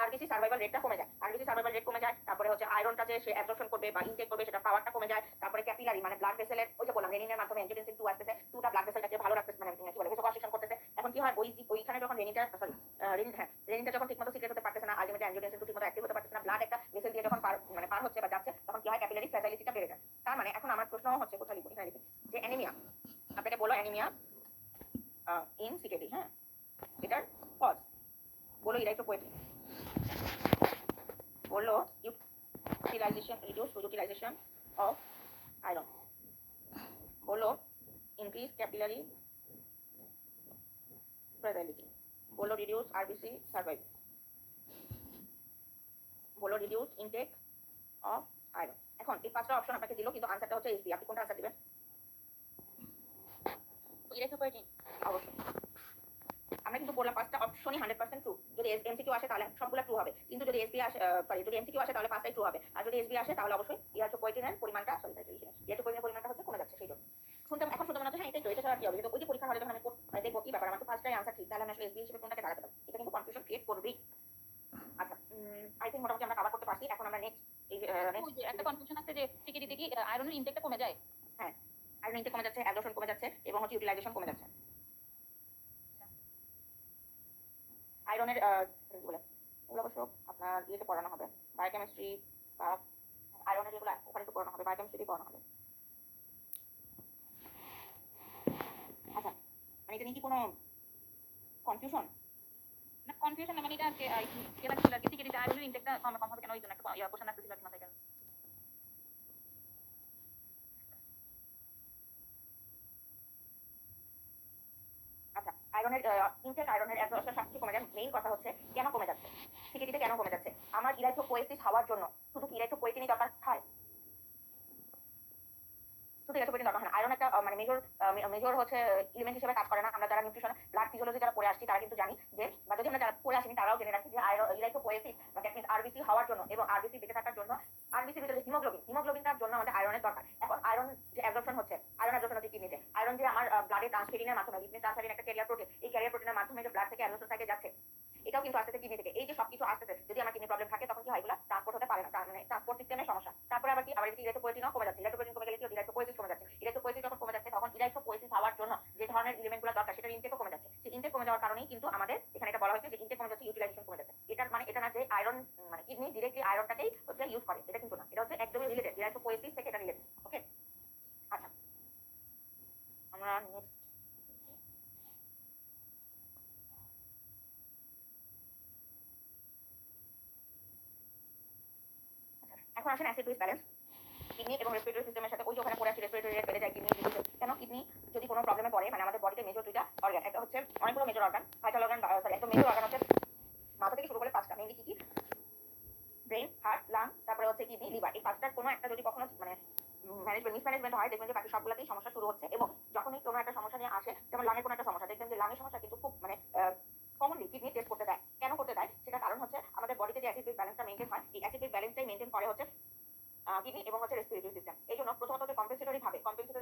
আরবিসি সার্ভাইভাল রেটটা কমে যায়। আরবিসি সার্ভাইভাল রেট কমে যায়, তারপরে হচ্ছে আয়রনটা যে সে অ্যাবজর্পশন করবে বা ইনটেক করবে সেটা পাওয়ারটা কমে যায়। তারপরে ক্যাপিলারি মানে ব্লাড ভেসেলের ওই যে বললাম রেনিনের মাধ্যমে অ্যাঞ্জিওটেনসিন 2 আসতেছে, 2টা ব্লাড ভেসেলটাকে ভালো রাখতেছে, মানে কি বলে ভেসোকনস্ট্রিকশন করতেছে। এখন কি হয়? ওইখানে যখন রেনিনটা যখন ঠিকমতো সিক্রেট হতে পারতেছে না, আলটিমেটলি অ্যাঞ্জিওটেনসিন 2 ঠিকমতো অ্যাক্টিভ হতে পারতেছে না, ব্লাড একটা ভেসেল দিয়ে যখন পার হচ্ছে বা যাচ্ছে, তখন কি হয়? ক্যাপিলারি ফ্র্যাজাইলিটিটা বেড়ে যায়। তার মানে এখন আমার প্রশ্ন হচ্ছে, কোথায় লিখবো? এখানে লিখি যে অ্যানিমিয়া, আপনাকে বলো অ্যানিমিয়া ইন সিকেডি, হ্যাঁ এটার কজ বলো ইরাইথ্রোপোয়েটিক, বললো utilization, reduce utilization of iron. Bolo increase capillary fragility. Bolo reduce RBC survive. Bolo reduce intake of iron. এখন এই পাঁচটা অপশন আপনাকে দিল, কিন্তু আনসারটা হচ্ছে এসবি। আপনি কোনটা আনসার দিবেন? ইলেকট্রোপয়েটিন। অবশ্যই আমরা কিন্তু বললাম পাঁচটা অপশনই 100% ট্রু। যদি এমসিকিউ আসে তাহলে সবগুলো ট্রু হবে, কিন্তু যদি এসবি আসে যদি এমসিকিউ আসে তাহলে পাঁচটাই ট্রু হবে, আর যদি এসবি আসে তাহলে অবশ্যই ইলেকট্রোপয়েটিনের পরিমাণটা ইলেকট্রোপয়েটিনের পরিমাণটা হচ্ছে কমে যাচ্ছে। সেই জন্য এখন শুনতে মনে হচ্ছে হ্যাঁ এটাই তো, এটা ছাড়া কি হবে? কিন্তু ওই যে পরীক্ষার হলে যখন আমি দেখবো কি ব্যাপার, আমার তো পাঁচটাই আনসার ঠিক, তাহলে আমি আসলে এসবি হিসেবে কোনটাকে দাঁড়াতে পারি? এটা কিন্তু কনফিউশন ক্রিয়েট করবেই। আচ্ছা, আই থিঙ্ক মোটামুটি আমরা কভার করতে পারছি। এখন আমরা নেক্সট একটা কনফিউশন আছে যে সিকিডিতে কি আয়রনের ইনটেকটা কমে যায়। হ্যাঁ, আয়রন ইনটেক কমে যাচ্ছে, অ্যাবজর্পশন কমে যাচ্ছে এবং হচ্ছে ইউটিলাইজেশন কমে যাচ্ছে। আয়রনের বলে এগুলো অবশ্য আপনার ইয়েতে পড়ানো হবে, বায়োকেমিস্ট্রি বা আয়রনের যেগুলো ওখানে তো পড়ানো হবে, বায়োকেমিস্ট্রি পড়ানো হবে। আচ্ছা, মানে এটা নিয়ে কি কোনো কনফিউশন? না কনফিউশন না, মানে এটা কেলা ছিল আর কি, সিকিডিতে আয়রনের ইনটেকটা কম হবে কেন, ওই জন্য একটা কোশ্চেন আসছিল আর কি মাথায় গেল। আচ্ছা, আয়রনের ইনটেক, আয়রনের অ্যাবজর্পশন সবচেয়ে কমে যায়। মেইন কথা হচ্ছে কেন কমে যাচ্ছে, সিকিডিতে কেন কমে যাচ্ছে? আমার ইরাইথ্রোপোয়েসিস হওয়ার জন্য শুধু কি ইরাইথ্রোপোয়েটিনই দরকার হয়? শুধু ইলেকট্রোপয়েটিন দরকার হয় না। আয়রন একটা মানে মেজর হচ্ছে এলিমেন্ট হিসেবে কাজ করে না। আমরা যারা নিউট্রিশন ব্লাড ফিজিওলজি যারা পড়ে আসছি তারা কিন্তু জানি যে, বা যদি আমরা যারা পড়ে আসিনি তারাও জেনে রাখি যে ইলেকট্রোপোয়েসিস বা দ্যাট মিন্স আরবিসি হওয়ার জন্য এবং আরবিসি বেঁচে থাকার জন্য আরবিসির ভিতরে হিমোগ্লোবিনটার জন্য আমাদের আয়রনের দরকার। এখন আয়রন যে অ্যাবজর্পশন হচ্ছে, আয়রন অ্যাবজর্পশন হচ্ছে কিডনিতে। আয়রন যে আমার ব্লাডে ট্রান্সফেরিনের মাধ্যমে, লিপিড ট্রান্সফেরিন একটা ক্যারিয়ার প্রোটিন, এই ক্যারিয়ার প্রোটিনের মাধ্যমে যে ব্লাড থেকে অ্যাবজর্পশন সাইটে যাচ্ছে, এটাও কিন্তু আসতেছে কিডনি থেকে। এই যে সবকিছু আসতেছে, যদি আমার কিডনি প্রবলেম থাকে তখন কি হয়, এগুলো ট্রান্সপোর্ট হতে পারে না, মানে ট্রান্সপোর্ট সিস্টেমের সমস্যা। তারপরে আবার কি, আবার ইলেকট্রোপয়েটিনও কমে যাচ্ছে। ইলেকট্রোপয়েটিন কমে গেলে কি ইলেকট্রোপোয়েসিস কমে যাচ্ছে। ইলেকট্রোপোয়েসিস যখন কমে যাচ্ছে তখন ইলেকট্রোপোয়েসিস হওয়ার জন্য যে ধরনের এলিমেন্টগুলো দরকার সেটার ইনটেকও কমে যাচ্ছে। সেই ইনটেক কমে যাওয়ার কারণেই কিন্তু আমাদের এখানে এটা বলা হয়েছে যে ইনটেক কমে যাচ্ছে, ইউটিলাইজেশন কমে যাচ্ছে। এটা মানে এটা না যে আয়রন মানে কিডনি ডিরেক্টলি আয়রনটাকেই হচ্ছে ইউজ করে, এটা কিন্তু না। এটা হচ্ছে একদমই রিলেটেড, ইলেকট্রোপোয়েসিস থেকে এটা রিলেটেড। ওকে, আচ্ছা আমরা নেক্সট এখন আসেন অ্যাসিড বেস ব্যালেন্স। কিডনি এবং রেসপিরেটরি সিস্টেমের সাথে ওই যে ওখানে পড়ে আসছে রেসপিরেটরি রেট বেড়ে যায় কিডনি ডিজিজে। কেন কিডনি যদি কোনো প্রবলেমে পড়ে, মানে আমাদের বডিতে মেজর দুইটা অর্গান, একটা হচ্ছে অনেকগুলো major organ, vital organ, sorry একটা মেজর অর্গান হচ্ছে মাথা থেকে শুরু করে পাঁচটা, মেইনলি কি কি, ব্রেন, হার্ট, লাং, তারপরে হচ্ছে কিডনি, লিভার। এই পাঁচটার কোনো একটা যদি কখনো মানে মিসম্যানেজমেন্ট হয়, দেখবেন যে বাকি সবগুলোতেই সমস্যা শুরু হচ্ছে। এবং যখনই কোনো একটা সমস্যা নিয়ে আসে, যেমন লাঙের কোনো একটা সমস্যা, দেখবেন যে লাঙের সমস্যা কিন্তু খুব মানে কমনলি কিডনি টেস্ট করতে দেয়। কেন করতে দেয়? সেটা কারণ হচ্ছে আমাদের বডিতে যে অ্যাসিড বেস ব্যালেন্সটা মেইনটেইন হয়, এই অ্যাসিড বেস ব্যালেন্সটাই মেইনটেইন করে হচ্ছে কিডনি এবং হচ্ছে রেসপিরেটরি সিস্টেম। এই জন্য প্রথমত হচ্ছে কম্পেনসেটরি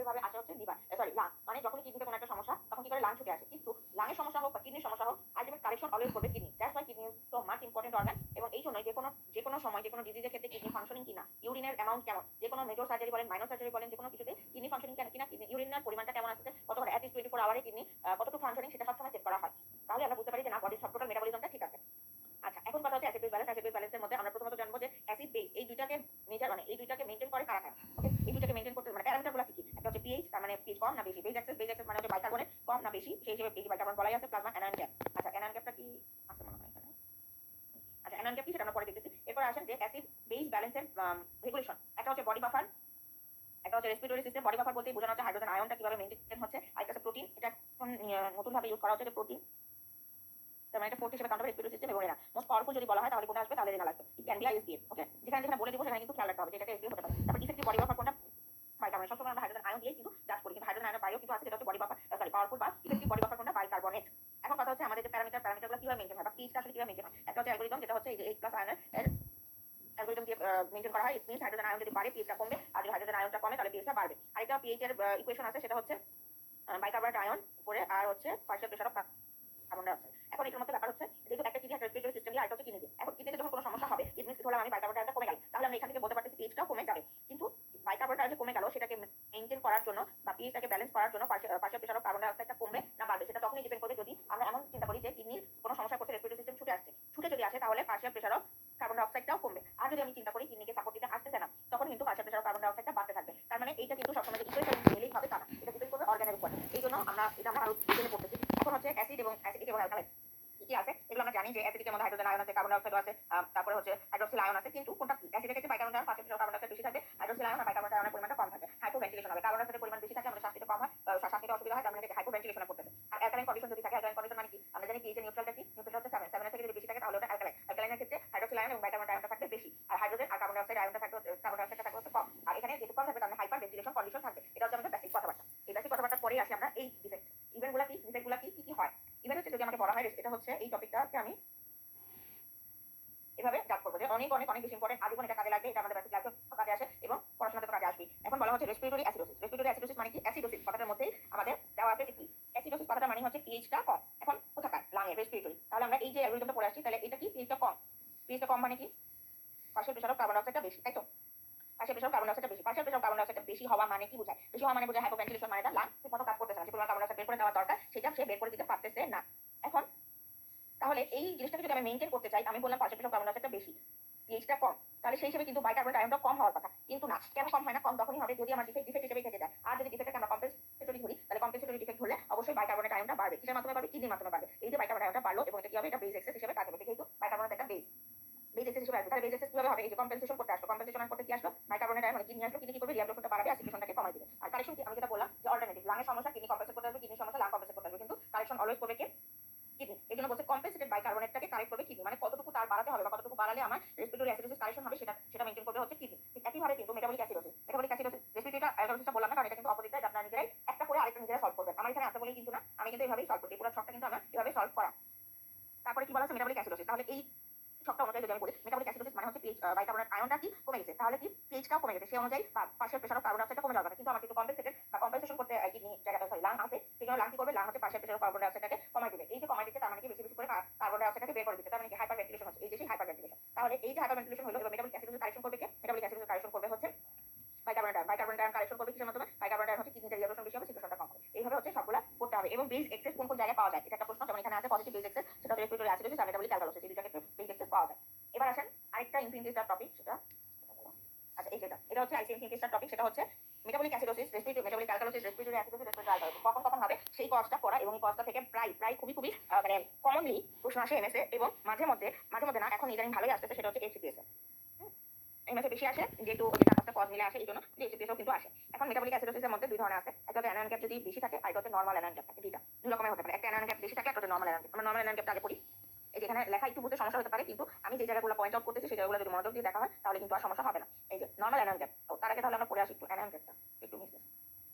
ভাবে আসে হচ্ছে লিভার, সরি লাং। মানে যখনই কিডনিতে কোনো একটা সমস্যা তখন কি করে লাং ছুটে আসে। কিন্তু লাঙের সমস্যা হোক বা কিডনির সমস্যা হোক, আলটিমেট কারেকশন অলওয়েজ করবে kidney. That's why kidney is so much important organ. এবং এই জন্যই যে কোনো সময় যে কোনো ডিজিজের ক্ষেত্রে কিডনি ফাংশনিং কিনা, ইউরিনের অ্যামাউন্ট কেমন, যে কোনো মেজর সার্জারি বলেন, মাইনর সার্জারি বলেন, যে কোনো কিছুতে কিডনি ফাংশনিং কিনা, কিডনি ইউরিনের পরিমাণটা কেমন আসছে, কতবার অ্যাট লিস্ট 24 আওয়ারে কিডনি কতটুকু ফাংশনিং, সেটা সবসময় চেক করা হয়। তাহলে আমরা বুঝতে পারি যে না, বডির সব টোটাল মেটাবলিজমটা ঠিক আছে। আচ্ছা, এখন কথা হচ্ছে acid base balance. Acid base ব্যালেন্সের মধ্যে আমরা প্রথমত জানবো যে অ্যাসিড বেস এই দুইটাকে মেজার, মানে এই দুইটাকে মেইনটেইন করে কারা কারা। ওকে, এই দুইটাকে মেইনটেইন করতে মানে প্যারামিটারগুলো কি কি? একটা হচ্ছে পিএইচ, তার মানে পিএইচ কম না বেশি, বেস এক্সেস মানে হচ্ছে বাইকার্বনেট কম না বেশি, সেই হিসেবে এই যে বাইকার্বন বলাই আছে, প্লাজমা অ্যানায়ন গ্যাপ। আচ্ছা, অ্যানায়ন গ্যাপটা কি আছে মনে হয় এখানে? আচ্ছা, অ্যানায়ন গ্যাপ কি সেটা আমরা পরে দেখতেছি। এরপর আসেন যে অ্যাসিড বেস ব্যালেন্সের রেগুলেশন। একটা হচ্ছে বডি বাফার, একটা হচ্ছে রেসপিরেটরি সিস্টেম। বডি বাফার বলতে বোঝানো হচ্ছে হাইড্রোজেন আয়নটা কিভাবে মেইনটেইন হচ্ছে। আর একটা প্রোটিন, এটা এখন নতুন ভাবে ইউজ করা হচ্ছে যে প্রোটিন, তার মানে এটা ফোর্থ হিসেবে কাউন্ট হবে রেসপিরেটরি সিস্টেম এবং রেনা। মোস্ট পাওয়ারফুল যদি বলা হয় তাহলে কোনটা আসবে? তাহলে রেনা লাগবে। It can be SPF. Okay, যেখানে যেখানে বলে দিব সেখানে কিন্তু খেয়াল রাখতে হবে যে এটা এসপিএফ হতে পারে। তারপর ইফেক্টিভ বডি বাফার কোনটা? বাইকার্বনেট। সবসময় আমরা হাইড্রোজেন আয়ন দিয়ে কিন্তু জাজ করি, কিন্তু হাইড্রোজেন আয়নের বাইরেও কিন্তু আছে, যেটা হচ্ছে বডি বাফার, সরি পাওয়ারফুল বা ইফেক্টিভ বডি বাফার কোনটা? বাইকার্বনেট। এখন কথা হচ্ছে আমাদের যে প্যারামিটারগুলো কিভাবে মেইনটেইন হয় বা পিএইচটা আসলে কিভাবে মেইনটেইন হয়। একটা হচ্ছে অ্যালগরিদম, যেটা হচ্ছে এই যে H+ আয়নের অ্যালগরিদম দিয়ে মেইনটেইন করা হয়। ইট মিন্স হাইড্রোজেন আয়ন যদি বাড়ে পিএইচটা কমবে, আর যদি হাইড্রোজেন আয়নটা কমে তাহলে পিএইচটা বাড়বে। আরেকটা পিএইচ এর ইকুয়েশন আছে, সেটা হচ্ছে বাইকার্বনেট আয়ন করে আর হচ্ছে partial pressure of carbon dioxide. এখন এটার মধ্যে ব্যাপার হচ্ছে যেহেতু একটা কিডনি একটা রেসপিরেটরি সিস্টেম দিয়ে, আরেকটা হচ্ছে কিডনি দিয়ে। এখন কিডনিতে যখন কোনো সমস্যা হবে, ইট মিন্স ধরলাম আমি বাইকার্বনেট আয়নটা কমে গেল, তাহলে আমরা এখান থেকে বলতে পারতেছি পিএইচটাও কমে যাবে। কিন্তু বাইকার্বনেট আয়ন যে কমে গেল, সেটাকে মেইনটেইন করার জন্য বা পিএইচটাকে ব্যালেন্স করার জন্য partial pressure of carbon die অক্সাইডটা কমবে না বাড়বে, সেটা তখনই ডিপেন্ড করবে যদি আমরা এমন চিন্তা করি যে কিডনির কোনো সমস্যা করছে, রেসপিরেটরি সিস্টেম ছুটে যদি আসে, তাহলে partial pressure of carbon die অক্সাইডটাও কমবে। আর যদি আমি চিন্তা করি কিডনিকে সাপোর্ট দিতে আসতেছে না, তখন কিন্তু partial pressure of carbon die অক্সাইডটা বাড়তে থাকবে। তার মানে এইটা কিন্তু সবসময় ইকুয়েশন মেলেই হবে তা না, এটা ডিপেন্ড করবে অর্গানের উপর। এই জন্য আমরা আরো ডিটেইলে পড়তেছি। এখন হচ্ছে অ্যাসিড এবং অ্যালকালাইন কি আছে, এগুলো আমরা জানি যে অ্যাসিডিকের মধ্যে হাইড্রোজেন আয়ন আছে, কার্বন ডাই অক্সাইড আছে, তারপরে হচ্ছে হাইড্রোক্সিল আয়ন আছে। কিন্তু কোনটা অ্যাসিডের ক্ষেত্রে bicarbonate ion partial pressure of carbon dioxide বেশি থাকবে, হাইড্রোক্সিল আয়ন আর বাইকার্বনেট আয়নের আর কার্বন ডাই অক্সাইড আয়নটা থাকবে কার্বন ডাই অক্সাইডটা থাকবে হচ্ছে কম। আর এখানে যেহেতু কম থাকবে তার মানে হাইপার ভেন্টিলেশন কন্ডিশন থাকবে। এটা হচ্ছে আমাদের বেসিক কথাবার্তা। এই বেসিক কথাবার্তার পরেই আসি আমরা এই ডিফেক্ট। ইভেন্টগুলো কি, ডিফেক্টগুলো কি কি হয়? ইভেন্ট হচ্ছে যদি আমাকে বলা হয় এটা হচ্ছে এই টপিকটাকে আমি এভাবে জাজ করবো যে অনেক অনেক অনেক বেশি ইম্পর্টেন্ট, আজীবন এটা কাজে লাগবে, এটা আমাদের বেসিক ক্লাসে কাজে আসে এবং পড়াশোনাতে তো কাজে আসবে। এখন বলা হচ্ছে রেসপিরেটরি অ্যাসিডোসিস। রেসপিরেটরি অ্যাসিডোসিস মানে কি? অ্যাসিডোসিস কথাটার মধ্যেই আমাদের দেওয়া আছে যে কি অ্যাসিডোসিস কথাটা মানে হচ্ছে পিএইচটা কম। এখন কোথাকার? লাঙে, রেসপিরেটরি। তাহলে আমরা এই যে অ্যালগরিদমটা পড়ে আসছি, তাহলে এটা কি পিএইচটা কম? পিএইচটা কম মানে কি? Partial pressure of carbon die অক্সাইডটা বেশি, তাই তো? Partial pressure of carbon die অক্সাইডটা বেশি। Partial pressure of carbon die অক্সাইডটা বেশি হওয়া মানে কি বোঝায়? বেশি হওয়া মানে বোঝায় হাইপোভেন্টিলেশন, মানে লাং ঠিকমতো কাজ করতেছে না, যে পরিমাণ কার্বন ডাই অক্সাইড বের করে দেওয়া দরকার সেটা সে বের করে দিতে পারতেছে না। এখন তাহলে এই জিনিসটাকে যদি আমি মেইনটেইন করতে চাই, আমি বললাম partial pressure of carbon die অক্সাইডটা বেশি, পিএইচটা কম, তাহলে সেই হিসেবে কিন্তু বাইকার্বনেট আয়নটা কম হওয়ার কথা, কিন্তু না। কেন কম হয় না? কম তখনই হবে যদি আমার ডিফেক্ট হিসেবেই থেকে যায়। আর যদি ডিফেক্টকে আমরা কম্পেনসেটরি ধরি, তাহলে কম্পেনসেটরি ডিফেক্ট হলে অবশ্যই বাইকার্বনেট আয়নটা বাড়বে। কিসের মাধ্যমে বাড়বে? কিডনির মাধ্যমে বাড়বে। এই যে বাইকার্বনেট আয়নটা বাড়লো এবং এটা কি হবে? এটা বেস এক্সেস হিসেবে কাজ হবে, যেহেতু বাইকার্বনেট একটা বেস এক্সেস হিসেবে আসবে। তাহলে বেস এক্সেস কিভাবে হবে? এই যে কম্পেনসেশন করতে আসলো, কম্পেনসেশন করতে কি আসলো? বাইকার্বনেট আয়ন মানে কিডনি আসলো, কিডনি কি করবে? রিঅ্যাবজর্পশনটা বাড়াবে আর সিক্রেশনটাকে কমাই দিবে। আর কারেকশন কি? আমি যেটা বললাম যে অল্টারনেটিভ, লাংয়ের সমস্যা কিডনি কম্পেনসেট করতে আসবে, কিডনির সমস্যা লাং কম্পেনসেট করতে আসবে, কিন্তু কারেকশন অলওয়েজ করবে কে? কিডনি। এই জন্য বলছে কম্পেনসেটেড বাইকার্বনেটটাকে কারেক্ট করবে কিডনি, মানে কতটুকু তার বাড়াতে হবে বা কতটুকু বাড়ালে আমার রেসপিরেটরি অ্যাসিডোসিস কারেকশন হবে সেটা মেইনটেইন করবে হচ্ছে কিডনি। ঠিক একইভাবে কিন্তু মেটাবলিক অ্যাসিডোসিস, রেসপিরেটরিটা অ্যালকোহলিসটা বললাম না, কারণ এটা কিন্তু অপোজিট সাইড, আপনারা নিজেরাই একটা করে আরেকটা নিজেরা সলভ করবেন। আমার এখানে আছে বলেই কিন্তু না, আমি কিন্তু এভাবেই সলভ করছি, পুরো ছকটা কিন্তু আমার এভাবে সলভ করা। তারপরে কি বলা আছে? Metabolic acidosis. তাহলে এই ছকটা অনুযায়ী যদি আমি বলি, মেটাবলিক অ্যাসিডোসিস মানে হচ্ছে বাইকার্বনেট আয়নটা কি কমে গেছে, তাহলে কি পিএইচটাও কমে গেছে, সেই অনুযায়ী partial pressure of carbon die অক্সাইডটা কমে যাওয়ার কথা। কিন্তু আমার কিন্তু কম্পেনসেটেড বা কম্পেনসেশন করতে কিডনি জায়গাটা সরি লাং আছে, সেই জন্য লাং কি করবে? লাং হচ্ছে partial pressure of carbon die অক্সাইডটাকে কমাই দিবে। এই যে কমাই দিচ্ছে তার মানে কি বেশি বেশি করে কার্বন ডাই অক্সাইডটাকে বের করে দিচ্ছে, তার মানে কি হাইপার ভেন্টিলেশন হচ্ছে। এই যে সেই হাইপার ভেন্টিলেশন। তাহলে এই যে হাইপার ভেন্টিলেশন হলো, এবার মেটাবলিক অ্যাসিডোসিস কারেকশন করবে কে? মেটাবলিক অ্যাসিডোসিস কারেকশন করবে হচ্ছে bicarbonate ion. Bicarbonate ion correction করবে কিসের মাধ্যমে? বাইকার্বনেট আয়ন হচ্ছে কিডনিতে রিঅ্যাবজর্পশন বেশি হবে, সিক্রেশনটা কম হবে। এইভাবে হচ্ছে সবগুলা করতে হবে। এবং বেস এক্সেস কোন কোন জায়গায় পাওয়া যায় এটা একটা প্রশ্ন। যেমন এখানে আছে পজিটিভ বেস এক্সেস, সেটা হচ্ছে রেসপিরেটরি অ্যাসিডোসিস আর মেটাবলিক অ্যালকালোসিস, এই দুইটা ক্ষেত্রে বেস এক্সেস পাওয়া যায়। এবার আসেন আরেকটা ইনফিনিটি টপিক, সেটা আচ্ছা এই এটা হচ্ছে আইসি ইনফিনিটি টপিক, সেটা হচ্ছে metabolic acidosis, respiratory metabolic alkalosis, respiratory acidosis, respiratory alkalosis কখন কখন হবে সেই কজটা পড়া। এবং এই কজটা থেকে প্রায় খুবই খুবই মানে কমনলি প্রশ্ন আসে এমএসএ, এবং মাঝে মধ্যে না, এখন ইদানিং ভালোই আসতেছে, সেটা হচ্ছে এইচসিপিএস। এমএসএ বেশি আসে যেহেতু ওই যে 4-5টা কজ মিলে আসে, এই জন্য এইচসিপিএসও কিন্তু আসে। এখন মেটাবলিক অ্যাসিডোসিসের মধ্যে দুই ধরনের আছে, একটা হচ্ছে অ্যানায়ন গ্যাপ যদি বেশি থাকে, আর একটা হচ্ছে নরমাল অ্যানায়ন গ্যাপ থাকে। দুই রকমের হতে পারে, একটা অ্যানায়ন গ্যাপ বেশি থাকে, একটা হচ্ছে নরমাল অ্যানায়ন গ্যাপ। আমরা নরমাল অ্যানায়ন গ্যাপটা আগে পড়ি। এই যেখানে লেখা একটু বুঝতে সমস্যা হতে পারে, কিন্তু আমি যে জায়গাগুলো পয়েন্ট আউট করতেছি সেই জায়গাগুলো যদি মনোযোগ দিয়ে দেখা হয় তাহলে কিন্তু আর সমস্যা হবে না। এই যে নরমাল অ্যানায়ন গ্যাপ, তার আগে তাহলে আমরা পড়ে আসি একটু অ্যানায়ন গ্যাপটা, একটু মিস।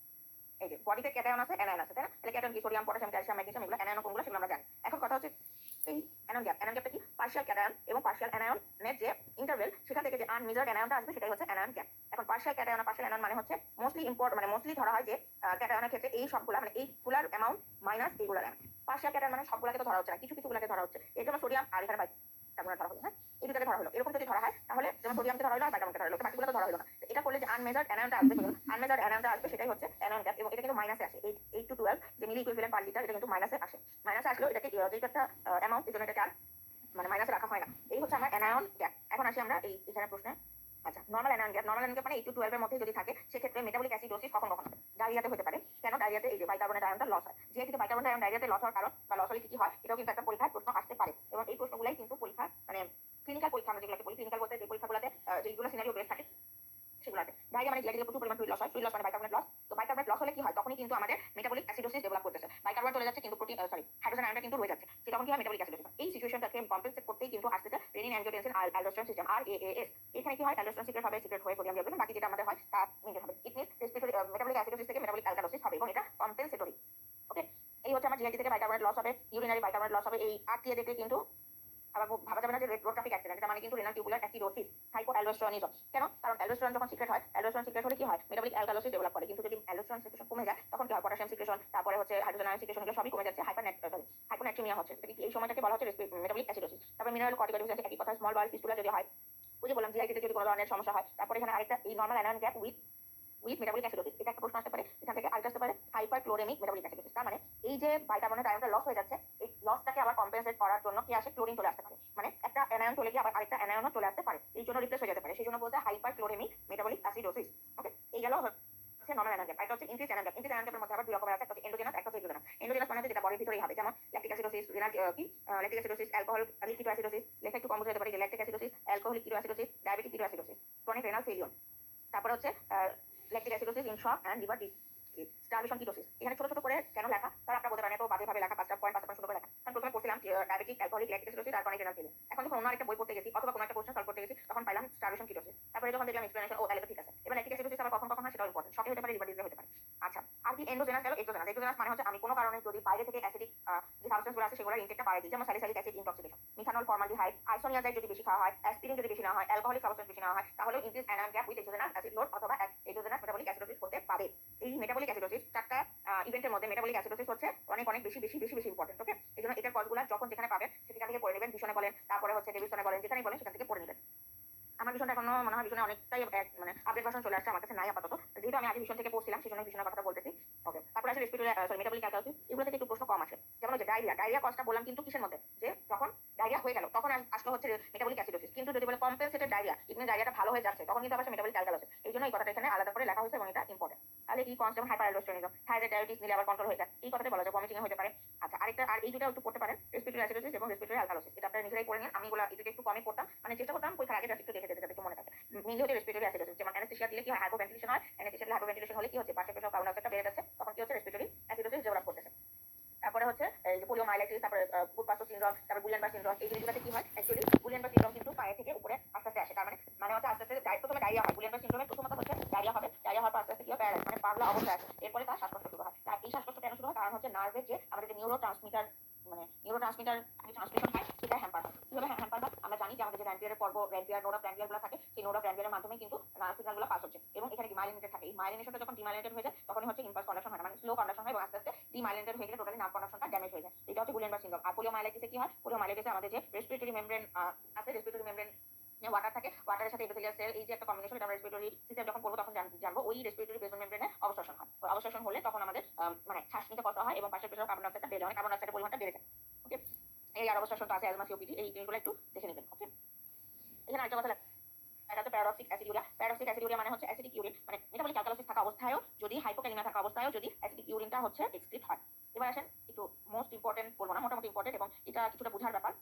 এই যে বডিতে ক্যাটায়ন আছে, অ্যানায়ন আছে, তাই না? তাহলে ক্যাটায়ন কি? সোডিয়াম, পটাশিয়াম, ক্যালসিয়াম, ম্যাগনেসিয়াম, এগুলো অ্যানায়ন কোনগুলো সেগুলো আমরা জানি। এখন কথা হচ্ছে এই অ্যানায়ন গ্যাপটা কি? পার্শিয়াল ক্যাটায়ন এবং পার্শিয়াল অ্যানায়নের যে ইন্টারভেল, সেখান থেকে যে আনমেজার্ড অ্যানায়নটা আসবে সেটাই হচ্ছে অ্যানায়ন গ্যাপ। এখন পার্শিয়াল ক্যাটায়ন আর পার্শিয়াল অ্যানায়ন মানে হচ্ছে মোস্টলি ধরা হয় যে ক্যাটায়নের ক্ষেত্রে এই সবগুলা মানে এই গুলার অ্যামাউন্ট মাইনাস এইগুলার অ্যামাউন্ট। পার্শিয়াল ক্যাটায়ন মানে সবগুলাকে তো ধরা হচ্ছে না, কিছু কিছুগুলাকে ধরা হচ্ছে। এই জন্য সোডিয়াম আর এখানে বাইকার্বনেট ধরা হলো, হ্যাঁ এই দুটাকে ধরা হলো। এরকম যদি ধরা হয় তাহলে যেমন সোডিয়ামকে ধরা হলো আর বাইকার্বনেটকে ধরা হলো, বাকিগুলো তো ধরা হলো না। এটা করলে যে আনমেজার্ড অ্যানায়নটা আসবে, আনমেজার্ড অ্যানায়নটা আসবে সেটাই হচ্ছে অ্যানায়ন গ্যাপ। এবং এটা কিন্তু মাইনাসে আসে, 8 to 12 যে মিলি ইকুইভ্যালেন্ট পার লিটার, এটা কিন্তু মাইনাসে আসে। মাইনাসে আসলেও এটাকে যেটা একটা অ্যামাউন্ট, এই জন্য এটাকে আর মানে মাইনাসে রাখা হয় না। এই হচ্ছে আমার অ্যানায়ন গ্যাপ। এখন আসি আমরা এখানে প্রশ্নে। আচ্ছা, নরমাল অ্যানায়ন গ্যাপ মানে 8 to 12 এর মধ্যে যদি থাকে, সেক্ষেত্রে মেটাবলিক অ্যাসিডোসিস কখন কখন হবে? ডায়রিয়াতে হতে পারে। কেন ডায়রিয়াতে? এই যে বাইকার্বনেট আয়নটা লস হয়, যেহেতু বাইকার্বনেট আয়ন ডায়রিয়াতে লস হওয়ার কারণ বা লস হলে কি হয়, এটাও কিন্তু একটা পরীক্ষার প্রশ্ন আসতে পারে। এবং এই প্রশ্নগুলাই কিন্তু পরীক্ষা মানে ক্লিনিক্যাল পরীক্ষা আমরা যেগুলোকে বলি, ক্লিনিক্যাল বলতে যে পরীক্ষাগুলোতে যেগুলো সিনারিও বেস থাকে সেগুলোতে। ডায়রিয়া মানে জিআই থেকে প্রচুর পরিমাণ ফ্লুইড লস হয়, ফ্লুইড লস মানে বাইকার্বনেট লস। তো বাইকার্বনেট লস হলে কি হয়? তখনই কিন্তু আমাদের মেটাবলিক অ্যাসিডোসিস ডেভেলপ করতেছে, বাইকার্বনেট চলে যাচ্ছে কিন্তু হাইড্রোজেন আয়নটা কিন্তু রয়ে যাচ্ছে, তখন কি হয়? Metabolic acidosis. এই সিচুয়েশনটাকে কম্পেনসেট করতেই কিন্তু আসতেছে renin, angiotensin, aldosterone system, RAAS। এখানে কি হয়? অ্যালডোস্টেরন সিক্রেট হয়ে সোডিয়াম রিঅ্যাবজর্পশন, বাকি যেটা আমাদের হয় তা মেইনটেইন হবে। It means respiratory metabolic acidosis থেকে মেটাবলিক অ্যালকালোসিস হবে, এবং এটা কম্পেনসেটরি। ওকে, এই হচ্ছে আমার জিআইটি থেকে বাইকার্বনেট লস হবে, ইউরিনারি বাইকার্বনেট লস হবে। এই আর দিয়ে দেখলে কিন্তু আবার ভাবা যাবে না যে রেট্রোগ্রাফিক অ্যাক্সিডেন্ট, এটা মানে কিন্তু রেনাল টিউবুলার অ্যাসিডোসিস, হাইপোঅ্যালডোস্টেরনিজম। কেন? কারণ অ্যালডোস্টেরন যখন সিক্রেট হলে কি হয়? মেটাবলিক অ্যালকালোসিস ডেভেলপ করে। কিন্তু যদি অ্যালডোস্টেরন সিক্রেশন কমে যায় তখন কি হয়? পটাশিয়াম সিক্রেশন, তারপরে হচ্ছে হাইড্রোজেন আয়ন সিক্রেশন, এগুলো সবই কমে যাচ্ছে, হাইপোনাট্রিমিয়া হচ্ছে। এই সময়টাকে বলা হচ্ছে মেটাবলিক অ্যাসিডোসিস। তারপর মিনারেল কর্টিকোইড একই কথা, স্মল বাউল ফিস্টুলা যদি হয়, ওই যে বললাম জিআইটিতে যদি কোনো ধরনের সমস্যা হয়। তারপরে এখানে আরেকটা এই normal anion gap with metabolic acidosis, এটা একটা প্রশ্ন আসতে পারে। এখান থেকে আরেকটা আসতে পারে হাইপারক্লোরেমিক মেটাবলিক অ্যাসিডোসিস। তার মানে এই যে বাইকার্বনেট আয়নটা লস হয়ে যাচ্ছে, এই লসটাকে আবার কম্পেনসেট করার জন্য কি আসে? ক্লোরিন চলে আসতে পারে। মানে একটা অ্যানায়ন চলে গিয়ে আবার আরেকটা অ্যানায়নও চলে আসতে পারে, এই জন্য রিপ্লেস হয়ে যেতে পারে। সেই জন্য বলতে হাইপারক্লোরেমিক মেটাবলিক অ্যাসিডোসিস। ওকে, এই গেল হচ্ছে নরমাল অ্যানায়ন গ্যাপ। এটা হচ্ছে increase anion gap. Increase anion গ্যাপের মধ্যে আবার দুই রকমের আছে, একটা হচ্ছে এন্ডোজেনাস, একটা হচ্ছে এক্সোজেনাস। এন্ডোজেনাস মানে যেটা বডির ভিতরেই হবে, যেমন lactic acidosis, lactic acidosis, alcohol ketoacidosis, লেখা একটু কমপ্লিট হতে পারে যে lactic acidosis, alcoholic ketoacidosis, diabetic ketoacidosis, chronic renal failure. তারপর হচ্ছে lactic acidosis in shock and liver starvation ketosis. এখানে ছোট ছোট করে কেন লেখা তার আপনারা বলতে পারেন তো বাজেভাবে লেখা, 5টা পয়েন্ট 5টা সুন্দর করে লেখা। কারণ প্রথমে পড়ছিলাম ডায়াবেটিক অ্যালকোহলিক ল্যাকটিক অ্যাসিডোসিস আর ক্রনিক রেনাল ফেলিয়ার। এখন যখন অন্য আরেকটা বই পড়তে গেছি অথবা কোনো একটা কোশ্চেন সলভ করতে গেছি তখন পাইলাম স্টারভেশন কিটোসিস। তারপরে যখন দেখলাম এক্সপ্লেনেশন, ও তাহলে তো ঠিক আছে। এবার ল্যাকটিক অ্যাসিডোসিস আবার কখন কখন হয় সেটাও ইম্পর্টেন্ট। শকে হতে পারে, লিভার ডিজিজে হতে পারে। আচ্ছা, আর কি এন্ডোজেনাস গেল। এক্সোজেনাস, এক্সোজেনাস মানে হচ্ছে আমি কোনো কারণে যদি বাইরে থেকে অ্যাসিডিক যে সাবস্টেন্সগুলো আছে সেগুলোর ইনটেকটা বাড়াই দিই, যেমন salicylic acid intoxication, methanol, formaldehyde, isoniazid যদি বেশি খাওয়া হয়, অ্যাসপিরিন যদি বেশি না হয়, অ্যালকোহলিক সাবস্টেন্স বেশি না হয়, তাহলে increase anion gap with exogenous acid load অথবা এক্সোজেনাস মেটাবলিক অ্যাসিডোসিস হতে পারে। এই মেটাবলিক অ্যাসিডোসিস 4টা ইভেন্টের মধ্যে মেটাবলিক অ্যাসিডোসিস হচ্ছে অনেক অনেক বেশি বেশি বেশি বেশি ইম্পর্টেন্ট। ওকে, এই জন্য এটার কজগুলো যখন যেখানে পাবেন সেখান থেকে পড়ে নেবেন। ভীষণে বলেন, তারপরে হচ্ছে ডেভিসনে বলেন, যেখানেই বলেন সেখান থেকে পড়ে নেবেন। আমার ভীষণটা এখনো মনে হয় ভীষণে অনেকটাই মানে আপডেট ভার্সন চলে আসছে, আমার কাছে নাই আপাতত, যেহেতু আমি আগে ভীষণ থেকে পড়ছিলাম সেই জন্য ভীষণের কথাটা বলতেছি। ওকে, তারপরে আছে রেসপিরেটরি মেটাবলিক অ্যালকালিসিস। এগুলো থেকে একটু প্রশ্ন কম আসে, যেমন হচ্ছে ডায়রিয়া কজটা বললাম কিন্তু কিসের মধ্যে, যে যখন ডায়রিয়া হয়ে গেল তখন আসলে হচ্ছে মেটাবলিক অ্যাসিডোসিস। কিন্তু যদি বলে কম্পেনসেটেড ডায়রিয়া, ইভেন ডায়রিয়াটা ভালো হয়ে যাচ্ছে, তখন কিন্তু আবার মেটাবলিক অ্যালকালিসিস। এই জন্য এই কথাটা এখানে আলাদা করে লেখা হয়েছে এবং এটা ইম্পর্টেন্ট। তাহলে কি কনস, যেমন হাইপারঅ্যালডোস্টেরনিজম, থাইরয়েড ডায়াবেটিস নিলে আবার কন্ট্রোল হয়ে যায়, এই কথাটা বলা যায়, ভমিটিং হতে পারে। আচ্ছা, আরেকটা আর এই দুটো একটু পড়তে পারেন, রেসপিরেটরি অ্যাসিডোসিস এবং রেসপিরেটরি অ্যালকালিসিস। এটা আপনারা নিজেরাই পড়ে নিন। আমি এগুলো এদিকে একটু কমই পড়তাম, মানে চেষ্টা করতাম পরীক্ষার আগে একটু দেখে যেতে যাতে একটু মনে থাকে। মেইনলি হচ্ছে রেসপিরেটরি অ্যাসিডোসিস, যেমন অ্যানেস্থেসিয়া দিলে কি হয়, হাইপোভেন্টিলেশন হয়। অ্যানেস্থেসিয়া দিলে হাইপোভেন্টিলেশন হলে কি হচ্ছে, পাশের পেশাব কার্বন ডাইঅক্সাইডটা বেড়ে যাচ্ছে, তখন কি হচ্ছে রেসপিরেটরি অ্যাসিডোসিস ডেভেলপ করতেছে। তারপরে হচ্ছে এই যে পোলিওমাইলাইটিস, তারপরে ফুটপাথ সিনড্রোম, তারপরে গুলিয়ান-বার্গ সিনড্রোম। এই জিনিসগুলোতে কি হয়, অ্যাকচুয়ালি গুলিয়ান-বার্গ সিনড্রোম কিন্তু পায়ে থেকে উপরে আস্তে আস্তে আসে। তার মানে হচ্ছে আস্তে আস্তে প্রথমে ডায়রিয়া হয়। গুলিয়ান-বার্গ সিনড্রোমে প্রথমত হচ্ছে ডায়রিয়া হবে, ডায়রিয়া হওয়ার পর আস্তে আস্তে কি হয়, প্যারালাইজ মানে পাগলা অবস্থায় আসে। এরপরে তার শ্বাসকষ্ট শুরু হয়। তার এই শ্বাসকষ্ট কেন শুরু হয়, কারণ হচ্ছে নার্ভের যে আমাদের যে নিউরোট্রান্সমিটার ট্রান্সমিশন হয় সেটা হ্যাম্পার হয়। কিভাবে হ্যাম্পার হয়, আমরা জানি যে আমাদের যে র্যাম্পিয়ারের পর্ব, র্যাম্পিয়ার, নোড অফ র্যাম্পিয়ার গুলো থাকে, সেই নোড অফ র্যাম্পিয়ারের মাধ্যমে কিন্তু সিগন্যালগুলো পাস হচ্ছে এবং এখানে ডিমাইলিনেটেড থাকে। এই মাইলিনেশনটা যখন ডিমাইলিনেটেড হয়ে যায় তখন হচ্ছে ইম্পালস কন্ডাকশন হয় না, মানে স্লো কন্ডাকশন হয় এবং আস্তে আস্তে ডিমাইলিনেটেড হয়ে গেলে টোটালি নার্ভ কন্ডাকশনটা ড্যামেজ হয়ে যায়। এটা হচ্ছে গুলিয়ান-বার্গ সিনড্রোম। আর পোলিওমাইলাইটিসে কি হয়, পোলিওমাইলাইটিসে আমাদের যে রেসপিরেটরি মেমব্রেন আছে, রেসপিরেটরি মেমব্রেন ওয়াটার থাকে, ওয়াটারের সাথে এপিথেলিয়াল সেল, এই যে একটা কম্বিনেশন, এটা আমরা রেসপিরেটরি সিস্টেম যখন পড়বো তখন জানবো। ওই রেসপিরেটরি বেসমেন্ট মেমব্রেনে অবস্ট্রাকশন হয়। অবস্ট্রাকশন হলে তখন আমাদের মানে শ্বাস নিতে কষ্ট হয় এবং পাশের পেশাব কার্বন ডাইঅক্সাইডটা বেড়ে যায়, মানে কার্বন ডাইঅক্সাইডের পরিমাণটা বেড়ে যায়। ওকে, এই আর অবস্ট্রাকশনটা আছে, অ্যাজমা, সিওপিডি, এই জিনিসগুলো একটু দেখে নেবেন। ওকে, এখানে আরেকটা কথা এটা হচ্ছে প্যারাডক্সিক অ্যাসিডিউরিয়া। প্যারাডক্সিক অ্যাসিডিউরিয়া মানে হচ্ছে অ্যাসিডিক ইউরিন, মানে মেটাবলিক অ্যালকালিসিস থাকা অবস্থায়ও যদি হাইপোক্যালিমিয়া থাকা অবস্থায়ও যদি অ্যাসিডিক ইউরিনটা হচ্ছে এক্সক্রিট হয়। এবার আসেন একটু মোস্ট ইম্পর্টেন্ট বলবো না, মোটামুটি ইম্পর্টেন্ট এবং এটা কিছুটা বোঝার ব্যাপার।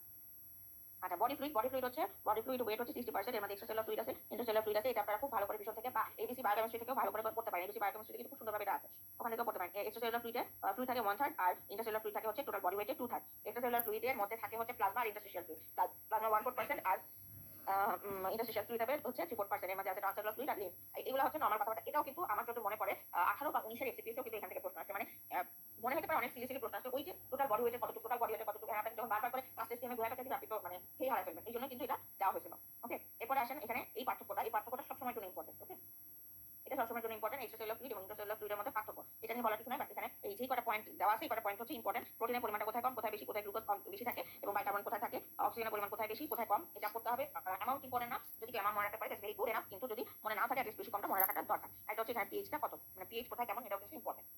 আচ্ছা, বডি ফ্লুইড হচ্ছে বডি ফ্লুইড ওয়েট হচ্ছে 60%। এর মধ্যে এক্সট্রাসেলুলার ফ্লুইড আছে, ইন্টারসেলুলার ফ্লুইড আছে। এটা আপনারা খুব ভালো করে ভীষণ থেকে বা এবিসি বায়োকেমিস্ট্রি থেকেও ভালো করে পড়তে পারেন। এবিসি বায়োকেমিস্ট্রি থেকে খুব সুন্দরভাবে এটা আছে, ওখান থেকেও পড়তে পারেন। এক্সট্রাসেলুলার ফ্লুইডে ফ্লুইড থাকে 1/3 আর ইন্টারসেলুলার ফ্লুইড থাকে হচ্ছে টোটাল বডি ওয়েটে 2/3। এক্সট্রাসেলুলার ফ্লুইডের মধ্যে থাকে হচ্ছে প্লাজমা আর ইন্টারস্টিশিয়াল ফ্লুইড। প্লাজমা 1/4% আর ইন্টারস্টিশিয়াল ফ্লুইড হবে হচ্ছে 3/4%। এর মধ্যে আছে ট্রান্সসেলুলার ফ্লুইড আর লিম্ফ। এগুলো হচ্ছে নরমাল কথাবার্তা। এটাও কিন্তু আমার যত মনে পড়ে 18 বা 19 এর এফসিপিএসও কিন্তু এখান থেকে প্রশ্ন আসে, মানে মনে হতে পারে অনেক সিরিয়াসলি প্রশ্ন আসে, ওই যে টোটাল বডি ওয়েটে কতটুকু, টোটাল বডি ওয়েটে কতটুকু, আপনি যখন বারবার করে ক্লাস টেস্টে আমি ঘোরা কাছে দিবেন আপনি তো মানে খেয়ে হারাই ফেলবেন। এই জন্য কিন্তু এটা দেওয়া হয়েছিল। ওকে, এরপরে আসেন এখানে এই পার্থক্যটা সবসময় জন্য ইম্পর্টেন্ট। ওকে, এটা সবসময় জন্য ইম্পর্টেন্ট। এক্সট্রাসেলুলার ফ্লুইড এবং ইন্টারসেলুলার ফ্লুইডের মধ্যে পার্থক্য এটা নিয়ে বলার কিছু নাই, বাট এখানে এই যে কটা পয়েন্ট দেওয়া আছে এই কটা পয়েন্ট হচ্ছে ইম্পর্টেন্ট। প্রোটিনের পরিমাণটা কোথায় কম, কোথায় বেশি, কোথায় গ্লুকোজ কম বেশি থাকে এবং বাইকার্বন কোথায় থাকে, অক্সিজেনের পরিমাণ কোথায় বেশি কোথায় কম, এটা করতে হবে। অ্যামাউন্ট ইম্পর্টেন্ট না, যদি অ্যামাউন্ট মনে রাখতে পারে দ্যাটস ভেরি গুড এনাফ, কিন্তু যদি মনে না থাকে অ্যাটলিস্ট বেশি কমটা মনে রাখাটা দরকার। এটা হচ্ছে এখানে পিএইচটা কত, মানে পিএইচ কোথায় কেমন, এটাও কিন্তু ইম্পর্টেন্ট।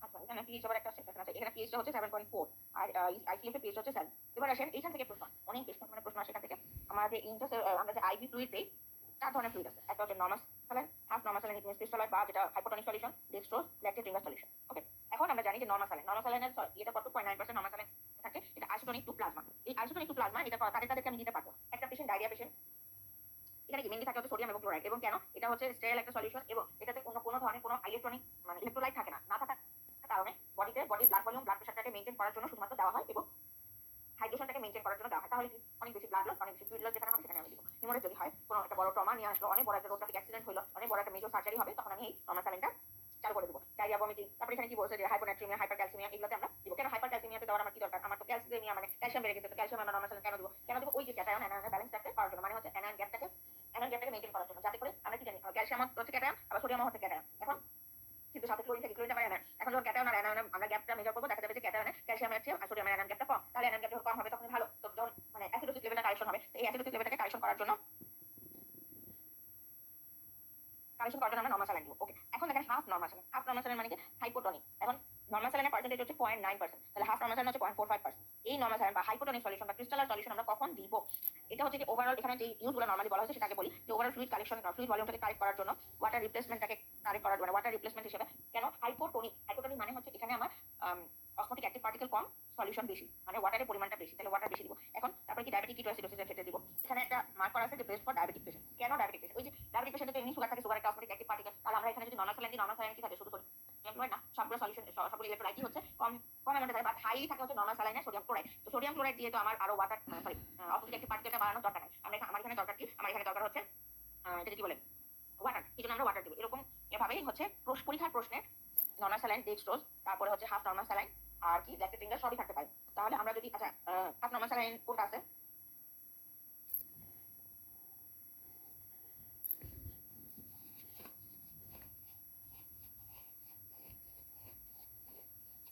আচ্ছা, এখানে পিএইচ আবার একটা সেকশন আছে, এখানে পিএইচটা হচ্ছে 7.4 আর আইসিএফ এর পিএইচ হচ্ছে 7। এবার আসেন এইখান থেকে প্রশ্ন অনেক বেশি মানে প্রশ্ন আসে এখান থেকে। আমাদের আমরা যে আইভি ফ্লুইড দেই 4 ধরনের ফ্লুইড আছে। একটা হচ্ছে normal saline, half normal saline equals crystalloid বা যেটা hypotonic solution, dextrose, lactate Ringer solution. Okay, এখন আমরা জানি যে নর্মাল স্যালাইনের এটা কত 0.9% নর্মাল স্যালাইন থাকে, এটা আইসোটোনিক টু প্লাজমা। এই আইসোটোনিক টু প্লাজমা এটা তাদেরকে আমি দিতে পারবো। একটা পেশেন্ট ডায়রিয়া পেশেন্ট, এখানে কি মেইনলি থাকে হচ্ছে সোডিয়াম এবং ক্লোরাইড, এবং কেন এটা হচ্ছে স্টেরাইল একটা সলিউশন এবং এটাতে কোনো ধরনের কোনো ইলেকট্রনিক মানে ইলেক্ট্রোলাইট থাকে না, না থাকার কারণে বডি ব্লাড ভলিউম, ব্লাড প্রেশারটাকে মেইনটেইন করার জন্য শুধুমাত্র দেওয়া হয় এবং হাইড্রেশনটাকে মেইনটেইন করার জন্য দেওয়া হয়। তাহলে কি অনেক বেশি ব্লাড লস, অনেক বেশি ফ্লুইড লস যেখানে হবে সেখানে আমি দিব। হিমোরেজ যদি হয়, কোনো একটা বড় ট্রমা নিয়ে আসলো, অনেক বড় একটা রোড ট্রাফিক অ্যাক্সিডেন্ট হলো, অনেক বড় একটা মেজর সার্জারি হবে, তখন আমি এই নর্মাল স্যালাইনটা চালু করে দেবো। ডায়রিয়া, ভমিটিং, তারপরে এখানে কি বলছে যে হাইপোনাট্রিমিয়া, হাইপারক্যালসিমিয়া, এগুলোতে আমরা দিব। কেন হাইপারক্যালসিমিয়াতে দেওয়ার আমার কি দরকার, আমার তো ক্যালসিয়ামিয়া মানে ক্যালসিয়াম বেড়ে গেছে, তো ক্যালসিয়াম আমরা নর্মাল স্যালাইন কেন দেবো, ওই যে ক্যাটায়ন অ্যানায়নের ব্যালেন্সটাকে করার জন্য, মানে হচ্ছে অ্যানায়ন গ্যাপটাকে মেইনটেইন করার জন্য, যাতে করে আমরা কি জানি ক্যালসিয়াম হচ্ছে ক্যাটায়ন আবার সোডিয়াম হচ্ছে ক্যাটায়ন। এখন কিন্তু সাথে ক্লোরিন থাকে, ক্লোরিনটা আবার অ্যানায়ন। এখন যখন ক্যাটায়ন আর অ্যানায়ন আমরা গ্যাপটা মেজার করবো, দেখা যাবে যে ক্যাটায়নে ক্যালসিয়ামের চেয়ে সোডিয়ামের অ্যানায়ন গ্যাপটা কম, তাহলে অ্যানায়ন গ্যাপ যখন কম হবে তখন ভালো। তো যখন মানে অ্যাসিডোসিস লেভেলটা কারেকশন হবে, এই অ্যাসিডোসিস লেভেলটাকে কারেকশন করার জন্য আমরা নর্মাল স্যালাইন দিব। ওকে, এখন দেখেন হাফ নর্মাল স্যালাইন মানে কি হাইপোটনিক। এখন নর্মাল স্যালাইনের পার্সেন্টেজ হচ্ছে 0.9%, তাহলে হাফ নর্মাল স্যালাইন হচ্ছে 0.45%। এই নর্মাল স্যালাইন বা হাইপোটনিক সলিউশন বা ক্রিস্টালার সলিউশন আমরা কখন দিব, এটা হচ্ছে যে ওভারঅল এখানে যে ইউজগুলো নরমালি বলা হয়েছে সেটাকে বলি যে ওভারঅল ফ্লুইড কালেকশন, ফ্লুইড ভলিউমটাকে কারেক্ট করার জন্য, ওয়াটার রিপ্লেসমেন্টটাকে কারেক্ট করার জন্য, ওয়াটার রিপ্লেসমেন্ট হিসেবে। কেন হাইপোটনিক মানে হচ্ছে এখানে আমার অসমোটিক অ্যাক্টিভ পার্টিকেল কম, সলিউশন বেশি, মানে ওয়াটারের পরিমাণটা বেশি, তাহলে ওয়াটার বেশি দিব। এখন তারপরে কি ডায়াবেটিক কিটোঅ্যাসিডোসিসের ক্ষেত্রে দিব। এখানে একটা মার্ক করা আছে যে বেস্ট ফর ডায়াবেটিক পেশেন্ট। কেন ডায়াবেটিক পেশেন্ট? ওই যে ডায়াবেটিক পেশেন্টে তো এমনি সুগার থাকে, সুগার একটা অসমেটিক অ্যাক্টিভ পার্টিকেল। তাহলে আমরা এখানে যদি নরমাল স্যালাইন দিই, নরমাল স্যালাইন কি থাকে? শুধু সোডিয়াম ক্লোরাইড না, সবগুলো সলিউশন সবগুলো ইলেক্ট্রোলাইটই হচ্ছে কম কম অ্যামাউন্টে থাকে, বাট হাইলি থাকে হচ্ছে নরমাল স্যালাইনে সোডিয়াম ক্লোরাইড। তো সোডিয়াম ক্লোরাইড দিয়ে তো আমার আরো ওয়াটার সরি অসমেটিক অ্যাক্টিভ পার্টিকেলটা বাড়ানোর দরকার নাই। আমার এখানে দরকার কি? আমার এখানে দরকার হচ্ছে এটাকে কি বলে? ওয়াটার। এই জন্য আমরা ওয়াটার দেবো। এরকম এভাবেই হচ্ছে পরীক্ষার প্রশ্নে নরমাল স্যালাইন, ডেক্সট্রোজ, তারপরে হচ্ছে হাফ নরমাল স্যালাইন আর কি ল্যাকটেট ফিঙ্গার সবই থাকতে পারে। তাহলে আমরা যদি আচ্ছা হাফ নরমাল স্যালাইন কোনটা আছে?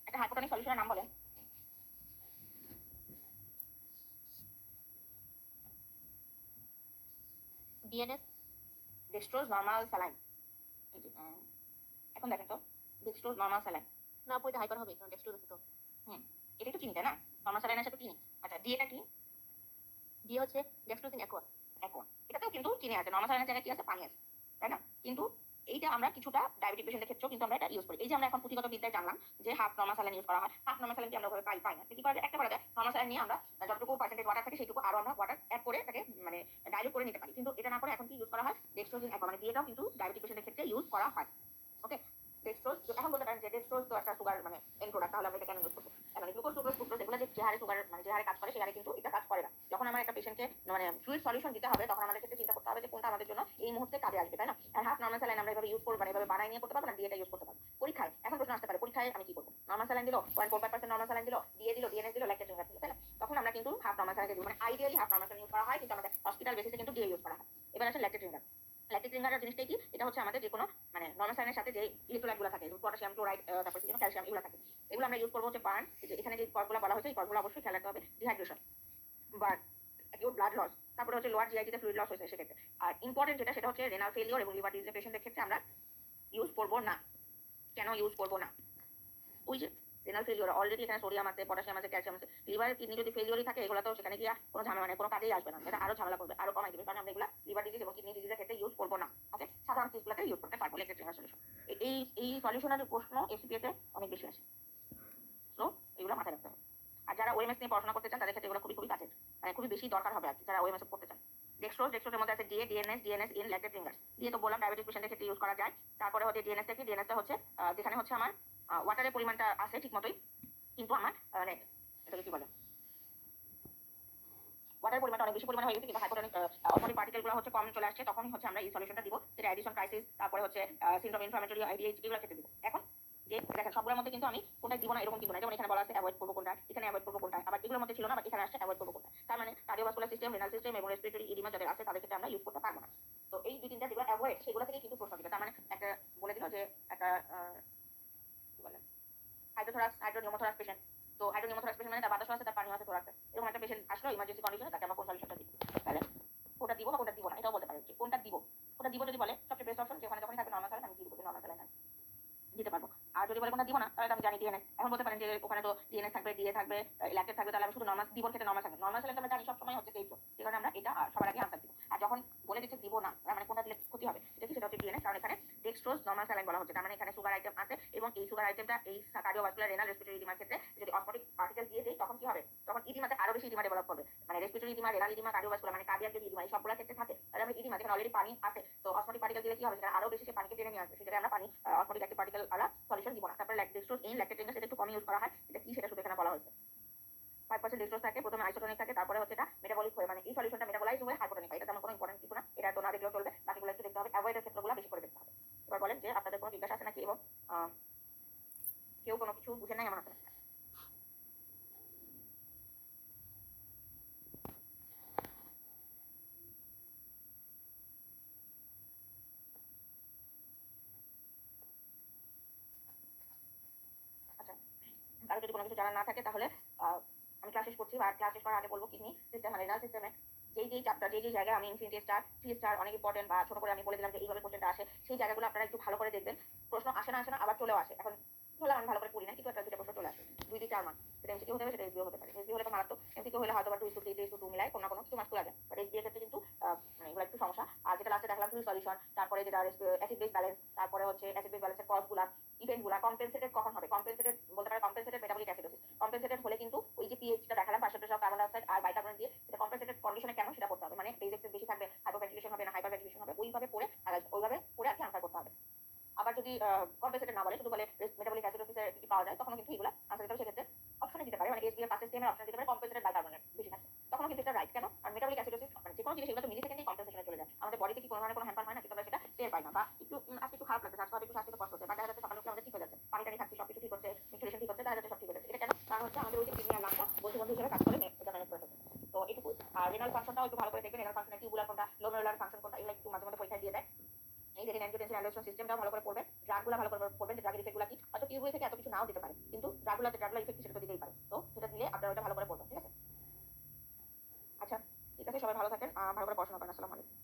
একটা হাইপোটনিক সলিউশনের নাম বলেন। DNS dextrose normal saline. এখন দেখেন তো ডেক্সট্রোজ নরমাল স্যালাইন। না পড়লে হাইপার হবে, কারণ ডেক্সট্রোজ আছে তো। এটা একটু চিনি তাই না? নরমাল স্যালাইনের সাথে চিনি। আচ্ছা ডিএটা কি? ডি হচ্ছে ডেক্সট্রোজিন অ্যাকোয়া। এখন এটাতেও কিন্তু চিনি আছে, নরমাল স্যালাইনের জায়গায় কি আছে? পানি আছে, তাই না? কিন্তু এইটা আমরা কিছুটা ডায়াবেটিক পেশেন্টের ক্ষেত্রেও কিন্তু আমরা এটা ইউজ করি। এই যে আমরা এখন পুঁথিগত বিদ্যায় জানলাম যে হাফ নরমাল স্যালাইন ইউজ করা হয়। হাফ নরমাল স্যালাইন কি আমরা ওভাবে পাই না। কি করা যায়? একটা করা যায়, নরমাল স্যালাইন নিয়ে আমরা যতটুকু পার্সেন্টেজ ওয়াটার থাকে সেইটুকু আরো আমরা ওয়াটার অ্যাড করে এটাকে মানে ডাইলুট করে নিতে পারি। কিন্তু এটা না করে এখন কি ইউজ করা হয়? ডেক্সট্রোজিন অ্যাকোয়া, মানে ডিএটাও কিন্তু ডায়াবেটিক পেশেন্টের ক্ষেত্রে ইউজ করা হয়। ওকে, ডেক্সট্রোজ এখন বলতে পারেন যে ডেক্সট্রোজ তো একটা সুগার মানে এন্ড প্রোডাক্ট, তাহলে আমরা এটা কেন ইউজ করবো? মানে গ্লুকোজ সুক্রোজ ফ্রুক্টোজ এগুলো যে হারে সুগার মানে যে হারে কাজ করে সেই হারে কিন্তু এটা কাজ করে না। যখন আমার একটা পেশেন্টকে মানে ফ্লুইড সলিউশন দিতে হবে তখন আমাদের ক্ষেত্রে চিন্তা করতে হবে যে কোনটা আমাদের জন্য এই মুহূর্তে কাজে আসবে, তাই না? আর হাফ নরমাল স্যালাইন আমরা এভাবে ইউজ করবো, মানে এভাবে বানাই নিয়ে করতে পারবো না, ডিএটা ইউজ করতে পারবো। পরীক্ষায় এখন প্রশ্ন আসতে পারে, পরীক্ষায় আমি কি করবো? নরমাল স্যালাইন দিলো 0.45% নরমাল স্যালাইন দিলো, ডিএ দিলো, ডিএনএস দিলো, ল্যাকটেট ফিঙ্গার দিলো, তাই না? তখন আমরা কিন্তু হাফ নরমাল স্যালাইন দিব, মানে ideally half normal saline use করা হয়, কিন্তু আমাদের হসপিটাল বেসিসে কিন্তু ডিএ ইউজ করা হয়। এবার আসলে ল্যাকটেট ফিঙ্গার। ল্যাকটেট ফিঙ্গারের জিনিসটাই কি? এটা হচ্ছে আমাদের যে কোনো মানে নরমাল স্যালাইনের সাথে যে ইলেক্ট্রোলাইট গুলো থাকে, পটাশিয়াম ক্লোরাইড, তারপর কি ক্যালসিয়াম, এগুলো থাকে। এগুলো আমরা ইউজ করবো হচ্ছে বার্ন। এখানে যে কর্গুলো বলা হয়েছে এই কর্গুলো অবশ্যই খেয়াল রাখতে হবে। Dehydration, burn, acute blood loss, তারপরে হচ্ছে লোয়ার জিআইটিতে ফ্লুইড লস হয়েছে সেক্ষেত্রে। আর ইম্পর্টেন্ট যেটা সেটা হচ্ছে রেনাল ফেলিওর এবং লিভার ডিজিজের পেশেন্টের ক্ষেত্রে আমরা ইউজ করবো না। কেন ইউজ করবো না? ওই যে রেনাল ফেলিওর অলরেডি এখানে সোডিয়াম আছে, পটাশিয়াম আছে, ক্যালসিয়াম আছে। লিভারের কিডনি যদি ফেলিওরই থাকে এগুলো তো সেখানে গিয়ে কোনো ঝামেলা নেই, কোনো কাজেই আসবে না, এটা আরো ঝামেলা করবে, আরো কমাই দেবে। কারণ আমরা এগুলো লিভার ডিজিজ এবং কিডনি ডিজিজের ক্ষেত্রে ইউজ করবো না। ওকে, সাধারণ কেসগুলোতে ইউজ করতে পারবো ল্যাকটেট ফিঙ্গার সলিউশন। এই এই সলিউশনের প্রশ্ন এসিপিএতে অনেক বেশি আসে, তো এগুলো মাথায় রাখতে হবে। আর যারা ওএমএস নিয়ে পড়াশোনা করতে চান তাদের ক্ষেত্রে এগুলো খুবই খুবই কাজের, মানে খুবই বেশি দরকার হবে আর কি, যারা ওএমএস করতে চান। ডেক্সট্রোজের মধ্যে আছে DA, DNS, DNS in lactate finger. DA তো বললাম ডায়াবেটিক পেশেন্টের ক্ষেত্রে ইউজ করা যায়। তারপরে হচ্ছে ডিএনএসটা কি? ডিএনএসটা হচ্ছে যেখানে হচ্ছে আমার ওয়াটারের পরিমাণটা আছে ঠিক মতোই, কিন্তু আমার মানে এটাকে কি বলে, ওয়াটার পরিমাণটা অনেক বেশি পরিমাণে হয়ে গেছে, কিন্তু হাইপোটনিক অসমেটিক পার্টিকেলগুলো হচ্ছে কম চলে আসছে, তখনই হচ্ছে আমরা এই সলিউশনটা দিব, যেটা অ্যাডিশন ক্রাইসিস, তারপরে হচ্ছে সিনড্রোম ইনফ্লামেটরি আইডিএইচ, এগুলো ক্ষেত্রে দিব। এখন যে দেখেন সবগুলোর মধ্যে কিন্তু আমি কোনটা দিব না এরকম কিন্তু না, যেমন এখানে বলা আছে অ্যাভয়েড করবো কোনটা, এখানে অ্যাভয়েড করবো কোনটা, আবার এগুলোর মধ্যে ছিল না, আবার এখানে আসছে অ্যাভয়েড করবো কোনটা। তার মানে কার্ডিওভাস্কুলার সিস্টেম, রেনাল সিস্টেম এবং রেসপিরেটরি ইডিমা যাদের আছে তাদের ক্ষেত্রে আমরা ইউজ করতে পারবো না। তো এই দুই তিনটা যেগুলো অ্যাভয়েড সেগুলো থেকে কিন্তু প্রশ্ন দিবে। তার মানে একটা বলে দিল যে একটা কি বলে হাইড্রোথোরাক্স, হাইড্রোনিউমোথোরাক্স পেশেন্ট। তো হাইড্রোনিউমোথোরাক্স পেশেন্ট মানে তার বাতাসও আছে, তার পানিও আছে, থোরাক্সে এরকম একটা পেশেন্ট আসলো ইমার্জেন্সি কন্ডিশনে, তাকে আমরা কোন সলিউশনটা দিব? তাহলে কোনটা দিব বা কোনটা দিব না এটাও বলতে পারে যে কোনটা দিব। কোনটা দিব যদি বলে সবচেয়ে বেস্ট অপশন যেখানে যখনই থাকবে নরমাল স্যালাইন, আমি কি দিব? নরমাল স্যালাইন দিতে পারবো। আর যদি বলে কোনটা দিব না তাহলে আমি জানি ডিএনএস। এখন বলতে পারেন যে ওখানে তো ডিএনএস থাকবে, ডিএ থাকবে, ল্যাকটেট থাকবে, তাহলে আমি শুধু নরমাল দিব ক্ষেত্রে নরমাল থাকবে। নরমাল স্যালাইন আমরা জানি সবসময় হচ্ছে সেফ জোন, যে কারণে আমরা এটা সবার আগে আনসার দিব। আর যখন বলে দিচ্ছে দিব না, মানে কোনটা দিলে ক্ষতি হবে, এটা কি? সেটা হচ্ছে ডিএনএস, কারণ এখানে ডেক্সট্রোজ নরমাল স্যালাইন বলা হচ্ছে। তার মানে এখানে সুগার আইটেম আছে এবং এই সুগার আইটেমটা এই কার্ডিওভাস্কুলার রেনাল রেসপিরেটরি ইডিমার ক্ষেত্রে যদি অসমোটিক পার্টিকেল দিয়ে দেই তখন কি হবে? তখন ইডিমাতে আরো বেশি ইডিমা ডেভেলপ করবে, মানে respiratory oedema, renal oedema, cardiovascular মানে কার্ডিয়াক যদি ইডিমা এই সবগুলোর ক্ষেত্রে থাকে, তাহলে আমরা ইডিমা যেখানে অলরেডি পানি আছে, তো অসমোটিক পার্টিকেল দিলে কি হবে? সেটা আরো বেশি সে পানিকে টেনে নিয়ে আসবে, সেটা আমরা পানি অসমোটিক অ্যাক্টিভ পার্টিকেল আলা সলিউশন দিব না। তারপরে ডেক্সট্রোজ ইন ল্যাকটেট ফিঙ্গার, সেটা একটু কম ইউজ করা হয়। এটা কি সেটা শুধু এখানে বলা হয়েছে 5% ডেক্সট্রোজ থাকে, প্রথমে আইসোটোনিক থাকে, তারপরে হচ্ছে এটা মেটাবলিক হয়ে মানে এই সলিউশনটা মেটাবলাইজ হয়ে হাইপোটোনিক হয়। এটা তেমন কোনো ইম্পর্টেন্ট কিছু না, এটা তো না দেখলেও চলবে, বাকিগুলো একটু দেখতে হবে। অ্যাভয়েডের ক্ষেত্রগুলো বেশি করে দেখতে হবে। এবার বলেন যে আপনাদের কোনো জিজ্ঞাসা আছে নাকি এবং কেউ কোনো কিছু বুঝে নাই আমার হাতে? আচ্ছা, কারো যদি কোনো কিছু জানা না থাকে তাহলে আমি ক্লাস শেষ করছি। আর ক্লাস শেষ করার আগে বলবো কিডনি সিস্টেম আর রেনাল সিস্টেমে যেই চ্যাপ্টার যেই জায়গায় আমি ইনফিনিটি স্টার, 3 স্টার অনেক ইম্পর্টেন্ট বা ছোট করে আমি বলে দিলাম যে এইভাবে কোশ্চেনটা আসে, সেই জায়গাগুলো আপনারা একটু ভালো করে দেখবেন। প্রশ্ন আসে না আবার চলেও আসে। এখন বললাম আমি ভালো করে পড়ি না, কিন্তু একটা দুটো প্রশ্ন চলে আসে 2-4 মার্ক। সেটা এমসিকিউ হতে হবে, সেটা এসবিও হতে পারে। এসবিও হলে তো মারাত্মক, এমসিকিউ হলে হয়তো বা 2:3, 2:2 মিলাই কোনো না কোনো কিছু মার্ক চলে যায়। বাট এসবিএর ক্ষেত্রে কিন্তু মানে এগুলো একটু সমস্যা। আর যেটা লাস্টে দেখলাম ফ্লুইড সলিউশন, তারপরে যেটা অ্যাসিড বেস ব্যালেন্স, তারপরে হচ্ছে অ্যাসিড বেস ব্যালেন্সের কজগুলা, ইভেন্টগুলা, কম্পেনসেটেড কখন হবে? কম্পেনসেটেড বলতে পারে কম্পেনসেটেড মেটাবলিক অ্যাসিডোসিস। কম্পেনসেটেড হলে কিন্তু ওই যে পিএইচটা দেখালাম 5% কার্বন ডাইঅক্সাইড আর বাইকার্বনেট দিয়ে, সেটা কম্পেনসেটেড কন্ডিশনে কেন সেটা করতে হবে, মানে বেস এক্সেস বেশি থাকবে, হাইপারভেন্টিলেশন হবে না হাইপারভেন্টিলেশন হবে, ওইভাবে পড়ে আর কি আনসার করতে হবে। আবার যদি কম্পেনসেটেড না বলে শুধু বলে মেটাবলিক অ্যাসিডোসিসের কি পাওয়া যায়, তখন কিন্তু এগুলো আনসার দিতে হবে। সেক্ষেত্রে অপশনে দিতে পারে, মানে এসবি এর ফার্স্ট স্টেমের অপশন দিতে পারে কম্পেনসেটেড বাইকার্বনেট বেশি থাকে, তখন কিন্তু এটা রাইট। কেন? আর মেটাবলিক অ্যাসিডোসিস মানে যে কোনো জিনিস এগুলো তো মিলি সেকেন্ডেই কম্পেনসেশনে চলে যায়, আমাদের বডিতে কি কোনো ধরনের কোনো হ্যাম্পার হয় না, কিন্তু আমরা সেটা টের পাই না, বা একটু আজকে একটু খারাপ লাগছে, আজকে হয়তো একটু স্বাস্থ্য কষ্ট হচ্ছে, বা দেখা যাচ্ছে সকালে উঠে আমাদের ঠিক হয়ে যাচ্ছে, পানি টানি খাচ্ছি, সবকিছু ঠিক হচ্ছে, নিউট্রিশন ঠিক হচ্ছে, দেখা যাচ্ছে সব ঠিক হয়ে যাচ্ছে। এটা কেন? কারণ হচ্ছে আমাদের ওই যে কিডনি আর লাংসটা বন্ধু বন্ধু হিসেবে কাজ করে এটা ম্যানেজ করে থাকে। তো এটুকু। আর রেনাল ফাংশনটাও একটু ভালো করে দেখবেন, রেনাল ফাংশনের টিউবুলার কোনটা, গ্লোমেরুলার ফাংশন কোনটা, এগুলো একটু মাঝে মধ্যে পরীক্ষায় দিয়ে দেয়। এই রেনিন অ্যাঞ্জিওটেনসিন অ্যালডোস্টেরন সিস্টেমটাও ভালো করে পড়বেন, ড্রাগগুলো ভালো করে পড়বেন, ড্রাগের ইফেক্টগুলো কি, হয়তো টিউবুল থেকে এত কিছু নাও দিতে পারে, কিন্তু ড্রাগগুলোর ইফেক্ট সেটা তো দিতেই পারে, তো সেটা দিলে আপনারা ওটা ভালো করে পড়বেন। ঠিক আছে? আচ্ছা, ঠিক আছে, সবাই ভালো থাকেন, ভালো করে পড়াশোনা করেন। আসসালামু আলাইকুম।